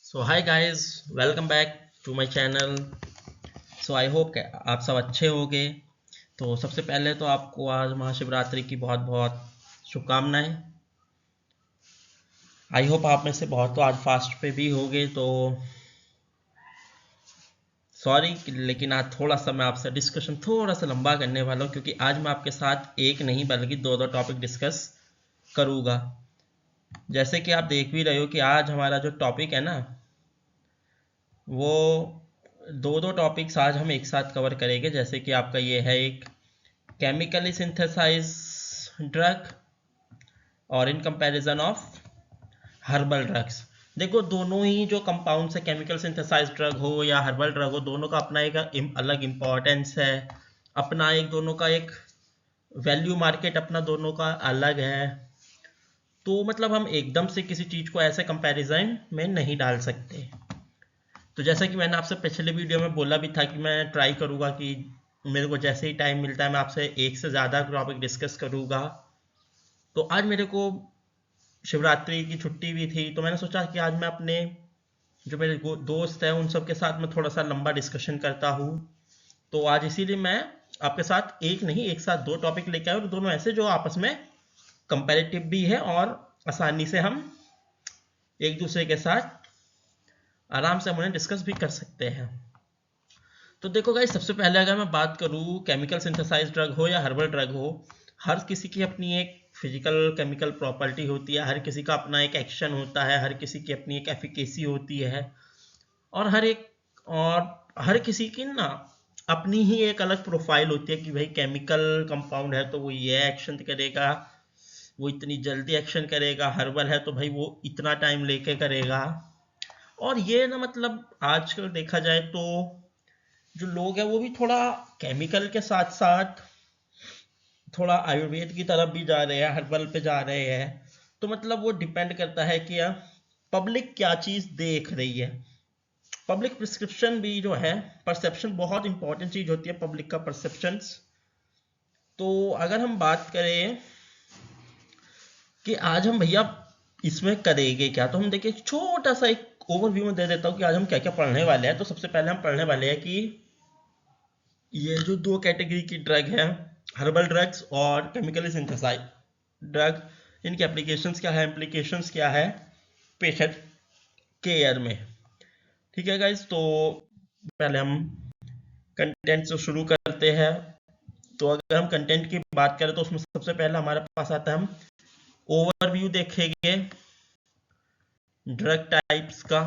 So hi guys, welcome back to my channel. So I hope आप सब अच्छे होंगे। तो सबसे पहले तो आपको आज महाशिवरात्रि की बहुत बहुत शुभकामनाएं। आई होप आप में से बहुत तो आज फास्ट पे भी होंगे। तो सॉरी, लेकिन आज थोड़ा सा मैं आपसे डिस्कशन थोड़ा सा लंबा करने वाला हूँ, क्योंकि आज मैं आपके साथ एक नहीं बल्कि दो टॉपिक डिस्कस करूँगा। जैसे कि आप देख भी रहे हो कि आज हमारा जो टॉपिक है ना, वो दो टॉपिक्स आज हम एक साथ कवर करेंगे। जैसे कि आपका ये है एक केमिकली सिंथेसाइज ड्रग और in comparison of herbal drugs. देखो, दोनों ही जो कंपाउंड्स है, केमिकल सिंथेसाइज ड्रग हो या हर्बल ड्रग हो, दोनों का अपना एक अलग इम्पोर्टेंस है, अपना एक दोनों का एक वैल्यू मार्केट अपना दोनों का अलग है। तो मतलब हम एकदम से किसी चीज़ को ऐसे कंपैरिजन में नहीं डाल सकते। तो जैसा कि मैंने आपसे पिछले वीडियो में बोला भी था कि मैं ट्राई करूँगा कि मेरे को जैसे ही टाइम मिलता है मैं आपसे एक से ज़्यादा टॉपिक डिस्कस करूँगा। तो आज मेरे को शिवरात्रि की छुट्टी भी थी, तो मैंने सोचा कि आज मैं अपने जो मेरे दोस्त हैं उन सब के साथ मैं थोड़ा सा लंबा डिस्कशन करता हूँ। तो आज इसीलिए मैं आपके साथ एक नहीं, एक साथ दो टॉपिक लेके आया, और दोनों ऐसे जो आपस में कंपैरेटिव भी है और आसानी से हम एक दूसरे के साथ आराम से हम उन्हें डिस्कस भी कर सकते हैं। तो देखो गाइस, सबसे पहले अगर मैं बात करूँ, केमिकल सिंथेसाइज ड्रग हो या हर्बल ड्रग हो, हर किसी की अपनी एक फिजिकल केमिकल प्रॉपर्टी होती है, हर किसी का अपना एक एक्शन होता है, हर किसी की अपनी एक एफिकेसी होती है, और हर किसी की ना अपनी ही एक अलग प्रोफाइल होती है कि भाई केमिकल कंपाउंड है तो वो ये एक्शन करेगा, वो इतनी जल्दी एक्शन करेगा, हर्बल है तो भाई वो इतना टाइम लेके करेगा। और ये ना मतलब आजकल देखा जाए तो जो लोग हैं वो भी थोड़ा केमिकल के साथ साथ थोड़ा आयुर्वेद की तरफ भी जा रहे हैं, हर्बल पे जा रहे हैं। तो मतलब वो डिपेंड करता है कि पब्लिक क्या चीज़ देख रही है। पब्लिक प्रिस्क्रिप्शन भी जो है, परसेप्शन बहुत इंपॉर्टेंट चीज़ होती है, पब्लिक का परसेप्शंस। तो अगर हम बात करें कि आज हम भैया इसमें करेंगे क्या, तो हम देखिए छोटा सा एक ओवरव्यू में दे देता हूँ कि आज हम क्या क्या पढ़ने वाले हैं। तो सबसे पहले हम पढ़ने वाले हैं कि ये जो दो कैटेगरी की ड्रग है, हर्बल ड्रग्स और केमिकली सिंथेसाइज ड्रग, इनके एप्लीकेशंस क्या है, इम्प्लीकेशंस क्या है पेशेंट केयर में। ठीक है गाइज, तो पहले हम कंटेंट से शुरू करते हैं। तो अगर हम कंटेंट की बात करें तो उसमें सबसे पहले हमारे पास आता है, हम ओवरव्यू देखेंगे ड्रग टाइप्स का।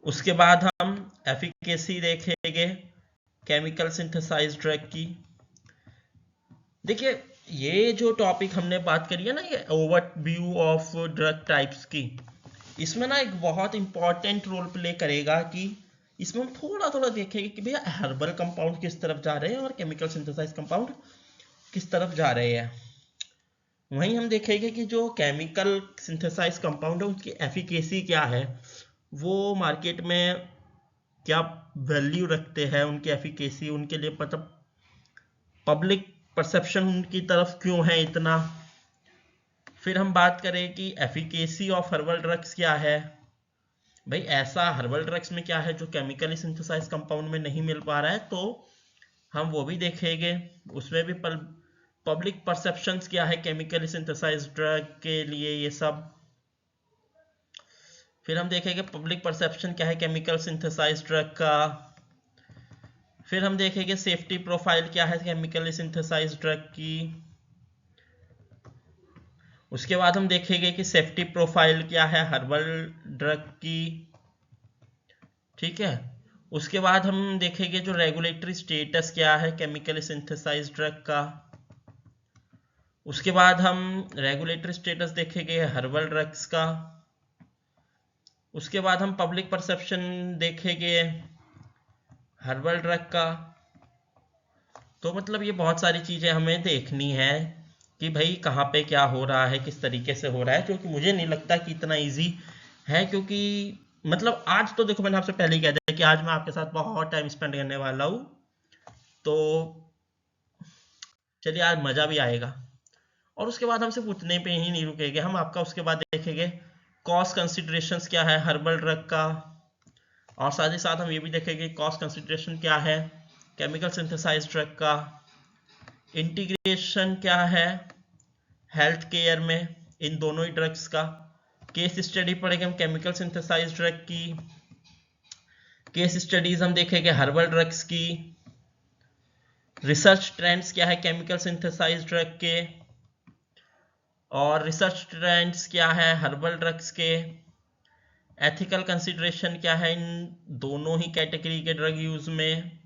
उसके बाद हम एफिकेसी देखेंगे केमिकल सिंथेसाइज ड्रग की। देखिए, ये जो टॉपिक हमने बात करी है ना, ये ओवरव्यू ऑफ ड्रग टाइप्स की, इसमें ना एक बहुत इंपॉर्टेंट रोल प्ले करेगा कि इसमें हम थोड़ा थोड़ा देखेंगे कि भैया हर्बल कंपाउंड किस तरफ जा रहे हैं और केमिकल सिंथेसाइज कंपाउंड किस तरफ जा रहे हैं। वहीं हम देखेंगे कि जो केमिकल सिंथेसाइज कंपाउंड है उसकी एफिकेसी क्या है, वो मार्केट में क्या वैल्यू रखते हैं, उनकी एफिकेसी उनके लिए मतलब पब्लिक परसेप्शन उनकी तरफ क्यों है इतना। फिर हम बात करें कि एफिकेसी ऑफ हर्बल ड्रग्स क्या है। भाई ऐसा हर्बल ड्रग्स में क्या है जो केमिकली सिंथेसाइज कंपाउंड में नहीं मिल पा रहा है, तो हम वो भी देखेंगे। उसमें भी पब्लिक परसेप्शंस क्या है केमिकली सिंथेसाइज ड्रग के लिए, ये सब। फिर हम देखेंगे पब्लिक परसेप्शन क्या है केमिकल सिंथेसाइज ड्रग का। फिर हम देखेंगे सेफ्टी प्रोफाइल क्या है केमिकली सिंथेसाइज ड्रग की। उसके बाद हम देखेंगे कि सेफ्टी प्रोफाइल क्या है हर्बल ड्रग की। ठीक है। उसके बाद हम देखेंगे जो रेगुलेटरी स्टेटस क्या है केमिकली सिंथेसाइज ड्रग का। उसके बाद हम रेगुलेटरी स्टेटस देखेंगे हर्बल ड्रग्स का। उसके बाद हम पब्लिक परसेप्शन देखेंगे हर्बल ड्रग का। तो मतलब ये बहुत सारी चीज़ें हमें देखनी है कि भाई कहाँ पे क्या हो रहा है, किस तरीके से हो रहा है, क्योंकि मुझे नहीं लगता कि इतना इजी है। क्योंकि मतलब आज तो देखो, मैंने आपसे पहले ही कह दिया कि आज मैं आपके साथ बहुत टाइम स्पेंड करने वाला हूँ। तो चलिए, आज मज़ा भी आएगा। और उसके बाद हम सिर्फ उतने पे ही नहीं रुकेंगे, हम आपका उसके बाद देखेंगे कॉस्ट कंसिडरेशंस क्या है हर्बल ड्रग का, और साथ ही साथ हम ये भी देखेंगे कॉस्ट कंसिडरेशन क्या है केमिकल सिंथेसाइज्ड ड्रग का, इंटीग्रेशन क्या है हेल्थ केयर में इन दोनों ही ड्रग्स का, केस स्टडी पढ़ेंगे हम केमिकल सिंथेसाइज्ड ड्रग की, केस स्टडीज हम देखेंगे हर्बल ड्रग्स की, रिसर्च ट्रेंड्स क्या है केमिकल सिंथेसाइज्ड ड्रग के, और रिसर्च ट्रेंड्स क्या है हर्बल ड्रग्स के, एथिकल कंसिडरेशन क्या है इन दोनों ही कैटेगरी के ड्रग यूज में,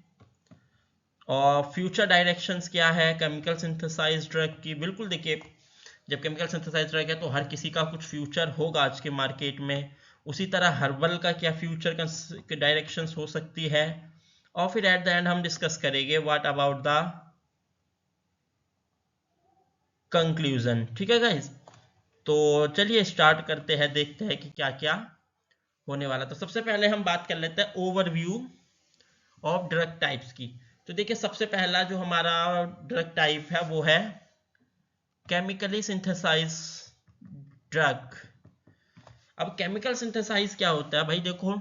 और फ्यूचर डायरेक्शंस क्या है केमिकल सिंथेसाइज्ड ड्रग की। बिल्कुल देखिए जब केमिकल सिंथेसाइज्ड ड्रग है तो हर किसी का कुछ फ्यूचर होगा आज के मार्केट में, उसी तरह हर्बल का क्या फ्यूचर डायरेक्शंस हो सकती है, और फिर एट द एंड हम डिस्कस करेंगे व्हाट अबाउट द कंक्लूजन। ठीक है गाइस, तो चलिए स्टार्ट करते हैं, देखते हैं कि क्या क्या होने वाला। तो सबसे पहले हम बात कर लेते हैं ओवरव्यू ऑफ ड्रग टाइप्स की। तो देखिए सबसे पहला जो हमारा ड्रग टाइप है वो है केमिकली सिंथेसाइज ड्रग। अब केमिकल सिंथेसाइज क्या होता है भाई, देखो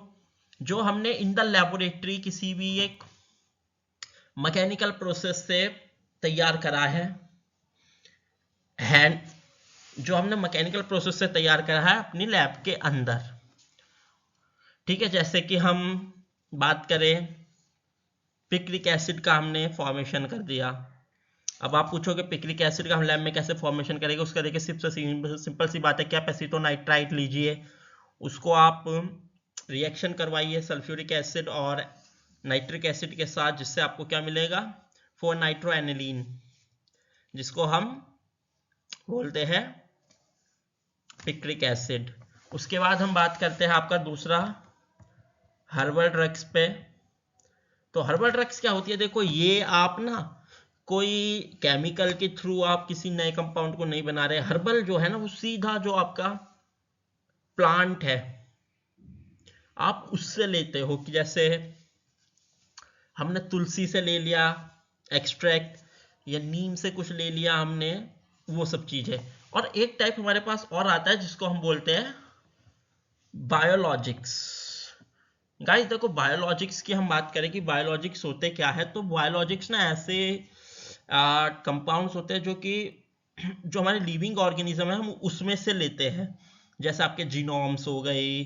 जो हमने इन द लेबोरेटरी किसी भी एक मैकेनिकल प्रोसेस से तैयार करा है, जो हमने मैकेनिकल प्रोसेस से तैयार करा है अपनी लैब के अंदर, ठीक है। जैसे कि हम बात करें पिक्रिक एसिड का हमने फॉर्मेशन कर दिया। अब आप पूछोगे पिक्रिक एसिड का हम लैब में कैसे फॉर्मेशन करेंगे, उसका देखिए सिंपल सी बात है, क्या एसीटोनाइट्राइट लीजिए, उसको आप रिएक्शन करवाइए सल्फ्यूरिक एसिड और नाइट्रिक एसिड के साथ, जिससे आपको क्या मिलेगा 4 नाइट्रो एनिलीन, जिसको हम बोलते हैं पिक्रिक एसिड। उसके बाद हम बात करते हैं आपका दूसरा हर्बल ड्रग्स पे। तो हर्बल ड्रग्स क्या होती है, देखो ये आप ना कोई केमिकल के थ्रू आप किसी नए कंपाउंड को नहीं बना रहे। हर्बल जो है ना वो सीधा जो आपका प्लांट है आप उससे लेते हो, कि जैसे हमने तुलसी से ले लिया एक्सट्रैक्ट, या नीम से कुछ ले लिया हमने, वो सब चीज है। और एक टाइप हमारे पास और आता है जिसको हम बोलते हैं बायोलॉजिक्स। गाइस देखो बायोलॉजिक्स की हम बात करें कि बायोलॉजिक्स होते क्या है, तो बायोलॉजिक्स ना ऐसे कंपाउंड्स होते हैं जो कि जो हमारे लिविंग ऑर्गेनिज्म है हम उसमें से लेते हैं, जैसे आपके जीनोम्स हो गए,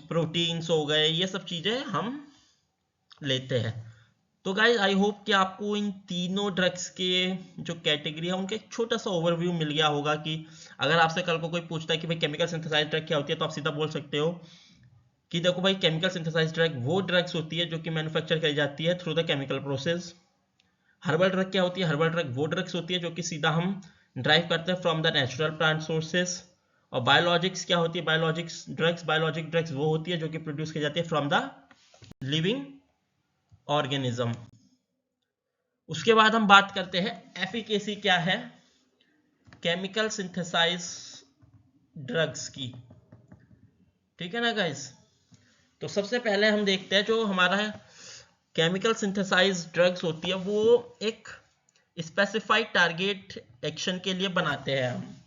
प्रोटीन्स हो गए, ये सब चीजें हम लेते हैं। तो गाइस आई होप कि आपको इन तीनों ड्रग्स के जो कैटेगरी है उनका एक छोटा सा ओवरव्यू मिल गया होगा, कि अगर आपसे कल को कोई पूछता है कि भाई केमिकल सिंथेसाइज्ड ड्रग क्या होती है, तो आप सीधा बोल सकते हो कि देखो भाई केमिकल सिंथेसाइज्ड ड्रग वो ड्रग्स होती है जो कि मैन्युफैक्चर करी जाती है through the chemical process. Herbal drug क्या होती है, हर्बल ड्रग वो ड्रग्स होती है जो कि सीधा हम ड्राइव करते हैं from the natural plant sources. और बायोलॉजिक्स क्या होती है, बायोलॉजिक ड्रग्स वो होती है जो कि प्रोड्यूस की जाती है फ्रॉम द लिविंग ऑर्गेनिज्म। उसके बाद हम बात करते हैं एफिकेसी क्या है केमिकल सिंथेसाइज ड्रग्स की, ठीक है ना गाइस। तो सबसे पहले हम देखते हैं जो हमारा केमिकल सिंथेसाइज ड्रग्स होती है वो एक स्पेसिफाइड टारगेट एक्शन के लिए बनाते हैं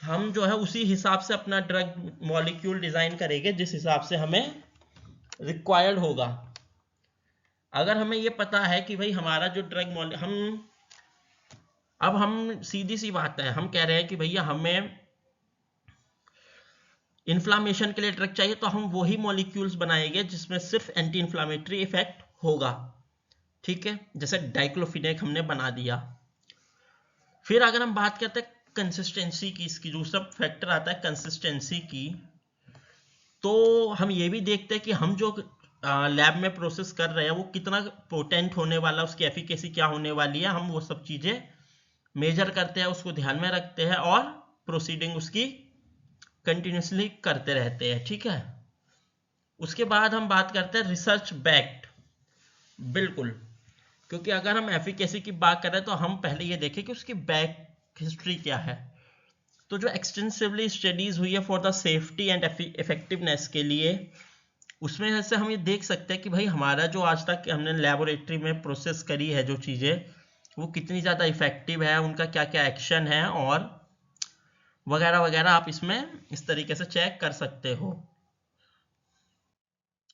हम जो है उसी हिसाब से अपना ड्रग मॉलिक्यूल डिजाइन करेंगे जिस हिसाब से हमें रिक्वायर्ड होगा। अगर हमें ये पता है कि भाई हमारा जो ड्रग हम सीधी सी बात है, हम कह रहे हैं कि भैया हमें इन्फ्लामेशन के लिए ड्रग चाहिए, तो हम वही मॉलिक्यूल्स बनाएंगे जिसमें सिर्फ एंटी इन्फ्लामेटरी इफेक्ट होगा, ठीक है। जैसे डाइक्लोफिनेक हमने बना दिया। फिर अगर हम बात करते हैं कंसिस्टेंसी की, इसकी दूसरा फैक्टर आता है कंसिस्टेंसी की, तो हम ये भी देखते हैं कि हम जो लैब में प्रोसेस कर रहे हैं वो कितना पोटेंट होने वाला, उसकी एफिकेसी क्या होने वाली है, हम वो सब चीजें मेजर करते हैं, उसको ध्यान में रखते हैं और प्रोसीडिंग उसकी कंटिन्यूसली करते रहते हैं, ठीक है। उसके बाद हम बात करते हैं रिसर्च बैक्ड, बिल्कुल, क्योंकि अगर हम एफिकेसी की बात करें तो हम पहले ये देखें कि उसकी बैक हिस्ट्री क्या है। तो जो एक्सटेंसिवली स्टडीज हुई है for the safety and effectiveness के लिए, उसमें से हम ये देख सकते हैं कि भाई हमारा जो आज तक हमने लेबोरेटरी में प्रोसेस करी है जो चीज़ें, वो कितनी ज़्यादा इफेक्टिव है, उनका क्या क्या एक्शन है, और वगैरह वगैरह आप इसमें इस तरीके से चेक कर सकते हो।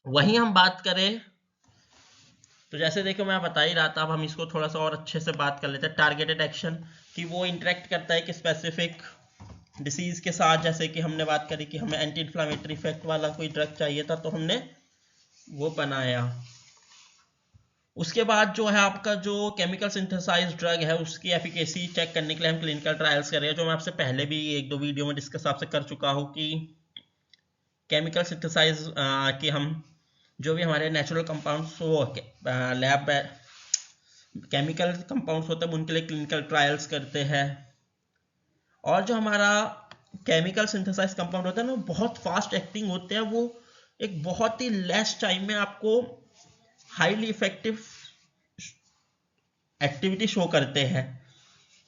वहीं हम बात करें तो जैसे देखो मैं बता ही रहा था, अब हम इसको थोड़ा सा और अच्छे से बात कर लेते हैं। टारगेटेड एक्शन कि वो इंटरेक्ट करता है कि स्पेसिफिक डिसीज के साथ, जैसे कि हमने बात करी कि हमें एंटी इन्फ्लामेटरी इफेक्ट वाला कोई ड्रग चाहिए था तो हमने वो बनाया। उसके बाद जो है आपका जो केमिकल सिंथेसाइज ड्रग है उसकी एफिकेसी चेक करने के लिए हम क्लिनिकल ट्रायल्स कर रहे हैं, जो मैं आपसे पहले भी एक दो वीडियो में डिस्कस आपसे कर चुका हूँ कि केमिकल सिंथेसाइज कि हम जो भी हमारे नेचुरल कंपाउंड्स वो लैब केमिकल कंपाउंड्स होते हैं उनके लिए क्लिनिकल ट्रायल्स करते हैं। और जो हमारा केमिकल सिंथेसाइज कंपाउंड होता है ना, बहुत फास्ट एक्टिंग होते हैं, वो एक बहुत ही लेस टाइम में आपको हाईली इफेक्टिव एक्टिविटी शो करते हैं।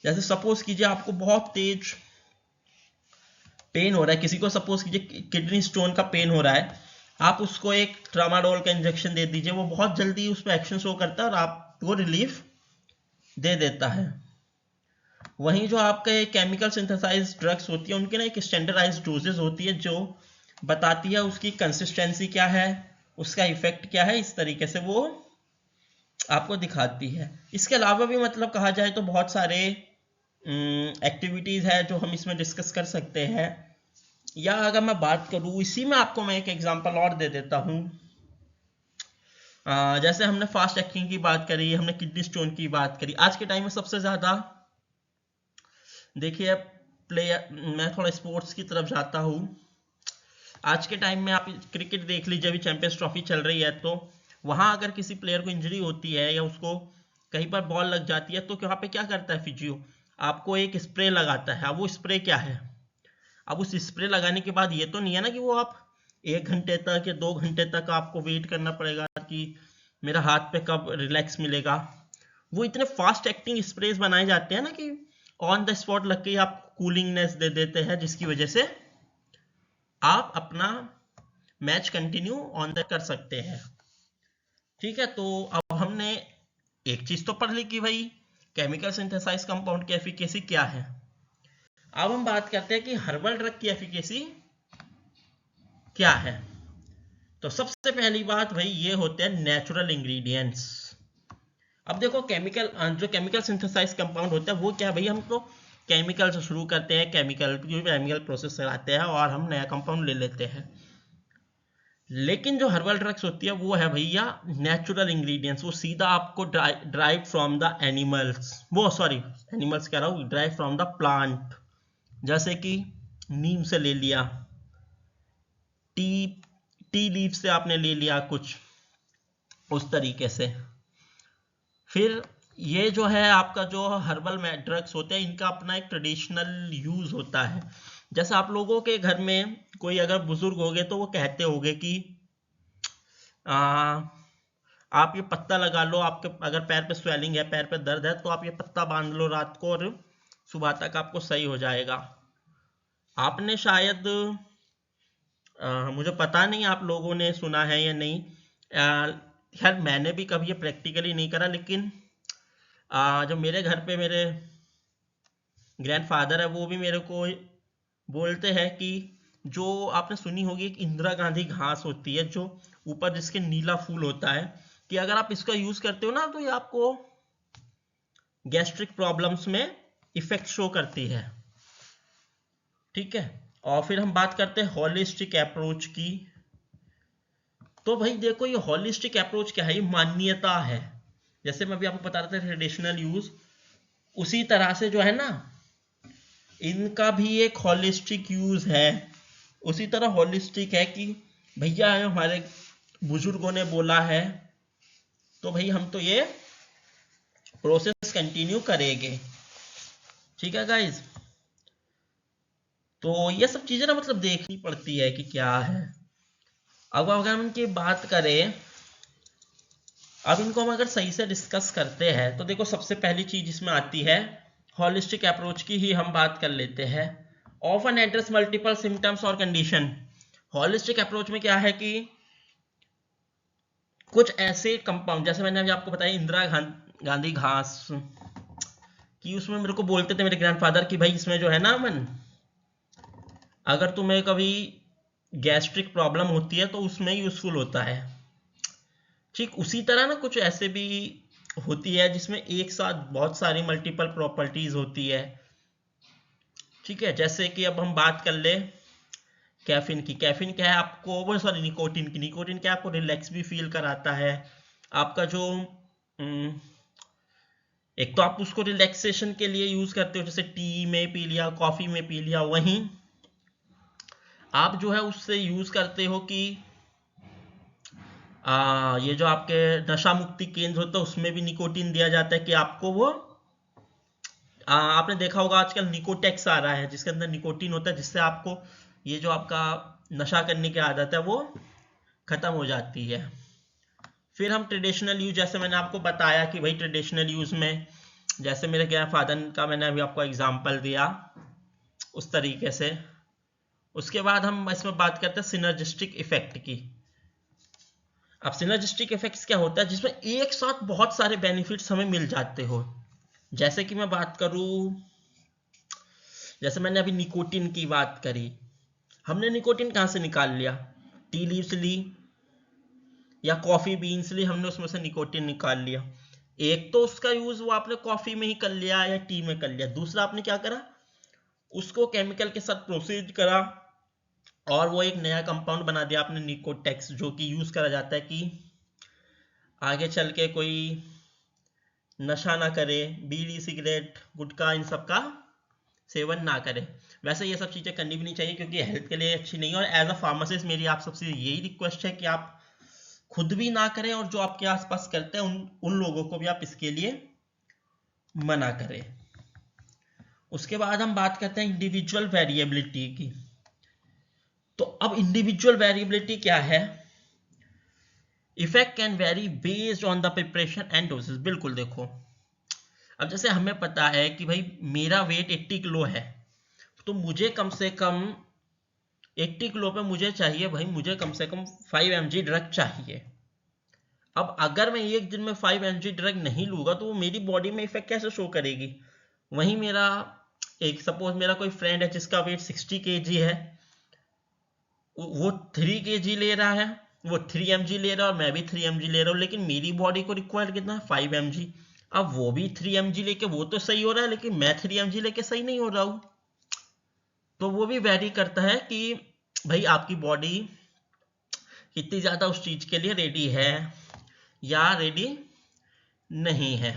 जैसे सपोज कीजिए आपको बहुत तेज पेन हो रहा है, किसी को सपोज कीजिए किडनी स्टोन का पेन हो रहा है, आप उसको एक ट्रामाडोल का इंजेक्शन दे दीजिए, वो बहुत जल्दी उस पर एक्शन शो करता है और आपको रिलीफ दे देता है। वहीं जो आपके केमिकल सिंथेसाइज ड्रग्स होती है उनकी ना एक स्टैंडर्डाइज डोजेज होती है जो बताती है उसकी कंसिस्टेंसी क्या है, उसका इफेक्ट क्या है, इस तरीके से वो आपको दिखाती है। इसके अलावा भी मतलब कहा जाए तो बहुत सारे एक्टिविटीज है जो हम इसमें डिस्कस कर सकते हैं। या अगर मैं बात करूँ इसी में आपको मैं एक एग्जांपल और दे देता हूँ। जैसे हमने फास्ट एक्टिंग की बात करी, हमने किडनी स्टोन की बात करी। आज के टाइम में सबसे ज्यादा देखिए प्लेयर, मैं थोड़ा स्पोर्ट्स की तरफ जाता हूँ। आज के टाइम में आप क्रिकेट देख लीजिए, अभी चैंपियंस ट्रॉफी चल रही है, तो वहां अगर किसी प्लेयर को इंजरी होती है या उसको कहीं पर बॉल लग जाती है तो वहां पे क्या करता है फिजियो, आपको एक स्प्रे लगाता है। अब वो स्प्रे क्या है, अब उस स्प्रे लगाने के बाद ये तो नहीं है ना कि वो आप 1 घंटे तक या 2 घंटे तक आपको वेट करना पड़ेगा कि मेरा हाथ पे कब रिलैक्स मिलेगा। वो इतने फास्ट एक्टिंग स्प्रेज बनाए जाते हैं ना कि ऑन द स्पॉट लग के आप कूलिंगनेस दे देते हैं, जिसकी वजह से आप अपना मैच कंटिन्यू ऑन द कर सकते हैं। ठीक है, तो अब हमने एक चीज तो पढ़ ली कि भाई केमिकल सिंथेसाइज कंपाउंड की एफिकेसी क्या है। अब हम बात करते हैं कि हर्बल ड्रग की एफिकेसी क्या है। तो सबसे पहली बात भाई ये होते हैं नेचुरल इंग्रेडिएंट्स। अब देखो जो केमिकल सिंथेसाइज कंपाउंड होता है वो क्या है भाई, हम तो केमिकल से शुरू करते हैं, केमिकल प्रोसेस चलाते हैं और हम नया कंपाउंड ले लेते हैं। लेकिन जो हर्बल ड्रग्स होती है वो है भैया नेचुरल इंग्रेडिएंट्स, वो सीधा आपको ड्राइव फ्रॉम द एनिमल्स, वो सॉरी एनिमल्स कह रहा हूँ, ड्राइव फ्रॉम द प्लांट। जैसे कि नीम से ले लिया, टी लीफ से आपने ले लिया कुछ उस तरीके से। फिर ये जो है आपका जो हर्बल ड्रग्स होते हैं इनका अपना एक ट्रेडिशनल यूज होता है। जैसे आप लोगों के घर में कोई अगर बुजुर्ग हो गए तो वो कहते होंगे कि आप ये पत्ता लगा लो, आपके अगर पैर पे स्वेलिंग है, पैर पे दर्द है, तो आप ये पत्ता बांध लो रात को और सुबह तक आपको सही हो जाएगा। आपने शायद मुझे पता नहीं आप लोगों ने सुना है या नहीं, खैर मैंने भी कभी ये प्रैक्टिकली नहीं करा, लेकिन जो मेरे घर पे मेरे ग्रैंडफादर है वो भी मेरे को बोलते हैं कि जो आपने सुनी होगी एक इंदिरा गांधी घास होती है जो ऊपर जिसके नीला फूल होता है, कि अगर आप इसका यूज करते हो ना तो ये आपको गैस्ट्रिक प्रॉब्लम्स में इफेक्ट शो करती है। ठीक है, और फिर हम बात करते हैं होलिस्टिक अप्रोच की। तो भाई देखो ये होलिस्टिक अप्रोच क्या है, ये मान्यता है। जैसे मैं अभी आपको बता रहा था ट्रेडिशनल यूज, उसी तरह से जो है ना इनका भी एक होलिस्टिक यूज है। उसी तरह होलिस्टिक है कि भैया हमारे बुजुर्गों ने बोला है तो भाई हम तो ये प्रोसेस कंटिन्यू करेंगे। ठीक है गाइज, तो ये सब चीजें ना मतलब देखनी पड़ती है कि क्या है। अब अगर हम इनकी बात करें, अब इनको हम अगर सही से डिस्कस करते हैं तो देखो सबसे पहली चीज इसमें आती है होलिस्टिक अप्रोच की ही हम बात कर लेते हैं। ऑफन एड्रेस मल्टीपल सिम्टम्स और कंडीशन। होलिस्टिक अप्रोच में क्या है कि कुछ ऐसे कंपाउंड, जैसे मैंने अभी आपको बताया इंदिरा गांधी घास, कि उसमें मेरे को बोलते थे मेरे ग्रैंडफादर कि भाई इसमें जो है ना अमन अगर तुम्हें कभी गैस्ट्रिक प्रॉब्लम होती है तो उसमें यूजफुल होता है। ठीक उसी तरह ना कुछ ऐसे भी होती है जिसमें एक साथ बहुत सारी मल्टीपल प्रॉपर्टीज होती है। ठीक है, जैसे कि अब हम बात कर ले कैफीन की। कैफीन क्या है आपको, वो सॉरी निकोटिन की। निकोटिन क्या आपको रिलैक्स भी फील कराता है। आपका जो एक तो आप उसको रिलैक्सेशन के लिए यूज करते हो, जैसे टी में पी लिया, कॉफी में पी लिया। वहीं आप जो है उससे यूज करते हो कि ये जो आपके नशा मुक्ति केंद्र होता है उसमें भी निकोटिन दिया जाता है कि आपको वो आपने देखा होगा आजकल निकोटेक्स आ रहा है जिसके अंदर निकोटिन होता है, जिससे आपको ये जो आपका नशा करने की आदत है वो खत्म हो जाती है। फिर हम ट्रेडिशनल यूज, जैसे मैंने आपको बताया कि भाई ट्रेडिशनल यूज में जैसे मेरे ग्रैंडफादर का मैंने अभी आपको एग्जांपल दिया उस तरीके से। उसके बाद हम इसमें बात करते हैं सिनर्जिस्टिक इफेक्ट की। अब सिनर्जिस्टिक इफेक्ट्स क्या होता है, जिसमें एक साथ बहुत सारे बेनिफिट्स हमें मिल जाते हो। जैसे कि मैं बात करूं, जैसे मैंने अभी निकोटिन की बात करी। हमने निकोटिन कहां से निकाल लिया, टी लीव्स ली या कॉफी बीन्स ली, हमने उसमें से निकोटिन निकाल लिया। एक तो उसका यूज वो आपने कॉफी में ही कर लिया या टी में कर लिया। दूसरा आपने क्या करा, उसको केमिकल के साथ प्रोसीड करा और वो एक नया कंपाउंड बना दिया आपने निकोटेक्स, जो कि यूज करा जाता है कि आगे चल के कोई नशा ना करे, बीड़ी सिगरेट गुटखा इन सब का सेवन ना करे। वैसे ये सब चीजें करनी भी नहीं चाहिए क्योंकि हेल्थ के लिए अच्छी नहीं है। और एज अ फार्मासिस्ट मेरी आप सबसे यही रिक्वेस्ट है कि आप खुद भी ना करें और जो आपके आसपास करते हैं उन लोगों को भी आप इसके लिए मना करें। उसके बाद हम बात करते हैं इंडिविजुअल वेरिएबिलिटी की। तो अब इंडिविजुअल वेरिएबिलिटी क्या है, effect can very based on the preparation and doses. बिल्कुल देखो, अब जैसे हमें पता है कि भाई मेरा वेट 80 किलो है, तो मुझे कम से कम 80 किलो पे मुझे चाहिए भाई, मुझे कम से कम 5 mg ड्रग चाहिए। अब अगर मैं एक दिन में 5 mg ड्रग नहीं लूंगा तो वो मेरी बॉडी में इफेक्ट कैसे शो करेगी। वहीं मेरा एक सपोज मेरा कोई फ्रेंड है जिसका वेट 60 kg है, वो 3 kg ले रहा है, वो 3 mg ले रहा है और मैं भी 3 mg ले रहा हूँ, लेकिन मेरी बॉडी को रिक्वायर्ड कितना है, 5 mg। अब वो भी 3 mg लेके वो तो सही हो रहा है, लेकिन मैं 3 mg लेके सही नहीं हो रहा हूँ। तो वो भी वैरी करता है कि भाई आपकी बॉडी कितनी ज्यादा उस चीज के लिए रेडी है या रेडी नहीं है।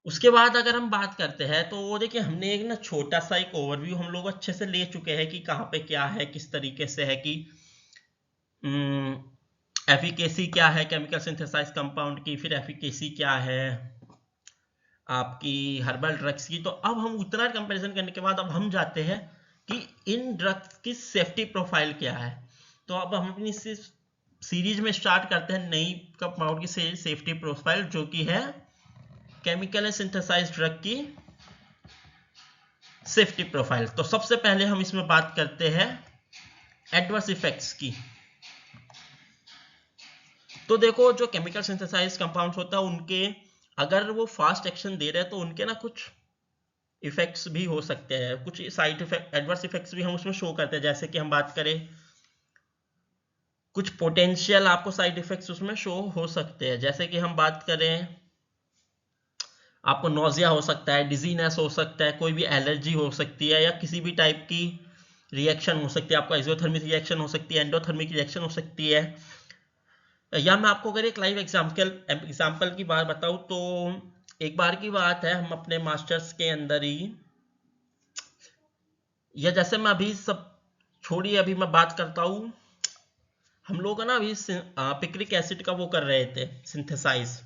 उसके बाद अगर हम बात करते हैं तो देखिए हमने एक ना छोटा सा एक ओवरव्यू हम लोग अच्छे से ले चुके हैं कि कहाँ पे क्या है, किस तरीके से है कि एफिकेसी क्या है केमिकल सिंथेसाइज कंपाउंड की, फिर एफिकेसी क्या है आपकी हर्बल ड्रग्स की। तो अब हम उतना कंपैरिजन करने के बाद अब हम जाते हैं कि इन ड्रग्स की सेफ्टी प्रोफाइल क्या है। तो अब हम अपनी सीरीज में स्टार्ट करते हैं नई कंपाउंड की सेफ्टी प्रोफाइल, जो कि है केमिकल सिंथेसाइज ड्रग की सेफ्टी प्रोफाइल। तो सबसे पहले हम इसमें बात करते हैं एडवर्स इफेक्ट्स की। तो देखो जो केमिकल सिंथेसाइज कंपाउंड्स होता है उनके अगर वो फास्ट एक्शन दे रहे हैं तो उनके ना कुछ इफेक्ट्स भी हो सकते हैं, कुछ साइड इफेक्ट एडवर्स इफेक्ट्स भी हम उसमें शो करते हैं। जैसे कि हम बात करें कुछ पोटेंशियल आपको साइड इफेक्ट्स उसमें शो हो सकते हैं। जैसे कि हम बात करें आपको नोजिया हो सकता है, डिजीनेस हो सकता है, कोई भी एलर्जी हो सकती है या किसी भी टाइप की रिएक्शन हो सकती है। आपको एक्सोथर्मिक रिएक्शन हो सकती है, एंडोथर्मिक रिएक्शन हो सकती है। या मैं आपको अगर एक लाइव एग्जाम्पल की बात बताऊं तो एक बार की बात है, हम अपने मास्टर्स के अंदर ही, या जैसे मैं अभी सब छोड़िए, अभी मैं बात करता हूँ हम लोग ना अभी पिक्रिक एसिड का वो कर रहे थे सिंथेसाइज।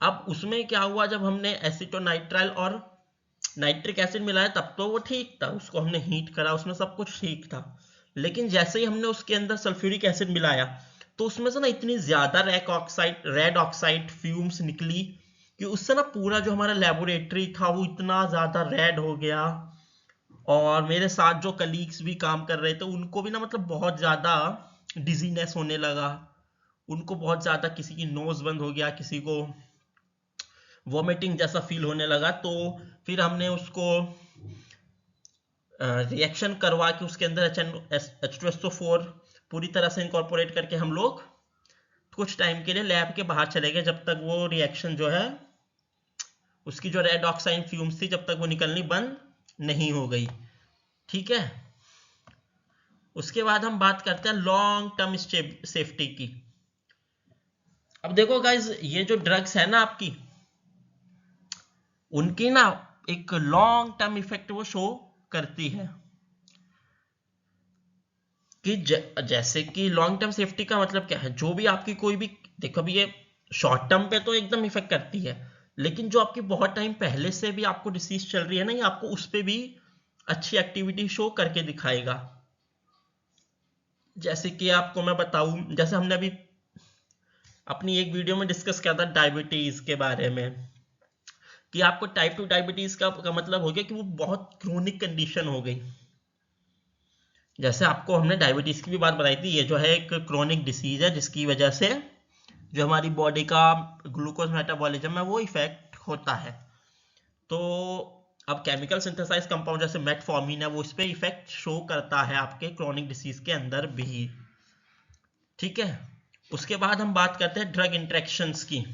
अब उसमें क्या हुआ, जब हमने एसिटोनाइट्राइल और नाइट्रिक एसिड मिलाया तब तो वो ठीक था, उसको हमने हीट करा उसमें सब कुछ ठीक था। लेकिन जैसे ही हमने उसके अंदर सल्फ्यूरिक एसिड मिलाया तो उसमें से ना इतनी ज्यादा रेड ऑक्साइड फ्यूम्स निकली कि उससे ना पूरा जो हमारा लेबोरेटरी था वो इतना ज्यादा रेड हो गया। और मेरे साथ जो कलीग्स भी काम कर रहे थे उनको भी ना मतलब बहुत ज्यादा डिजीनेस होने लगा, उनको बहुत ज्यादा, किसी की नोज बंद हो गया, किसी को वॉमिटिंग जैसा फील होने लगा। तो फिर हमने उसको रिएक्शन करवा के उसके अंदर H2SO4 पूरी तरह से इनकॉर्पोरेट करके हम लोग कुछ टाइम के लिए लैब के बाहर चले गए, जब तक वो रिएक्शन जो है उसकी जो रेड ऑक्साइड फ्यूम्स थी जब तक वो निकलनी बंद नहीं हो गई। ठीक है, उसके बाद हम बात करते हैं लॉन्ग टर्म सेफ्टी की। अब देखो गाइज, ये जो ड्रग्स है ना आपकी, उनकी ना एक लॉन्ग टर्म इफेक्ट वो शो करती है कि जैसे कि लॉन्ग टर्म सेफ्टी का मतलब क्या है, जो भी आपकी कोई भी, देखो अभी ये शॉर्ट टर्म पे तो एकदम इफेक्ट करती है, लेकिन जो आपकी बहुत टाइम पहले से भी आपको डिसीज चल रही है ना, ये आपको उस पर भी अच्छी एक्टिविटी शो करके दिखाएगा। जैसे कि आपको मैं बताऊं, जैसे हमने अभी अपनी एक वीडियो में डिस्कस किया था डायबिटीज के बारे में, कि आपको टाइप 2 डायबिटीज का मतलब हो गया कि वो बहुत क्रोनिक कंडीशन हो गई। जैसे आपको हमने डायबिटीज की भी बात बताई थी, ये जो है एक क्रोनिक डिसीज है जिसकी वजह से जो हमारी बॉडी का ग्लूकोज मेटाबॉलिज्म है वो इफेक्ट होता है। तो अब केमिकल सिंथेसाइज कंपाउंड जैसे मेटफॉर्मिन है वो इस पे इफेक्ट शो करता है आपके क्रोनिक डिसीज के अंदर भी। ठीक है, उसके बाद हम बात करते हैं ड्रग इंटरेक्शंस की।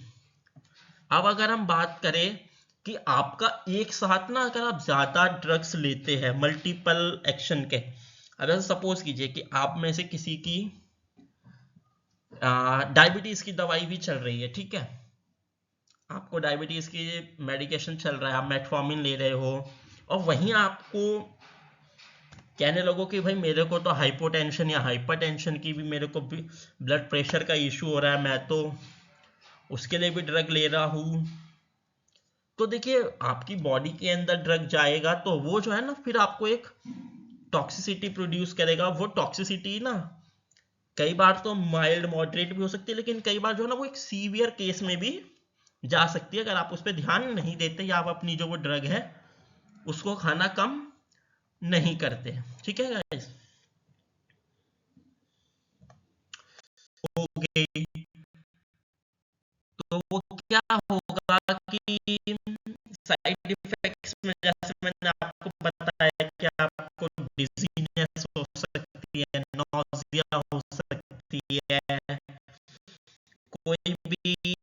अब अगर हम बात करें कि आपका एक साथ ना अगर आप ज्यादा ड्रग्स लेते हैं मल्टीपल एक्शन के, अगर सपोज कीजिए कि आप में से किसी की डायबिटीज की दवाई भी चल रही है, ठीक है, आपको डायबिटीज की मेडिकेशन चल रहा है, आप मेटफॉर्मिन ले रहे हो, और वहीं आपको कहने लगो कि भाई मेरे को तो हाइपोटेंशन या हाइपरटेंशन की भी, मेरे को भी ब्लड प्रेशर का इशू हो रहा है, मैं तो उसके लिए भी ड्रग ले रहा हूं, तो देखिए आपकी बॉडी के अंदर ड्रग जाएगा तो वो जो है ना फिर आपको एक टॉक्सिसिटी प्रोड्यूस करेगा। वो टॉक्सिसिटी ना कई बार तो माइल्ड मॉडरेट भी हो सकती है, लेकिन कई बार जो है ना वो एक सीवियर केस में भी जा सकती है अगर आप उस पर ध्यान नहीं देते या आप अपनी जो वो ड्रग है उसको खाना कम नहीं करते। ठीक है गाइस, ओके, तो वो क्या होगा कि साइड इफेक्ट्स में जैसे मैंने आपको बताया कि आपको डिजीनेस हो सकती है, नौजिया हो सकती है, कोई भी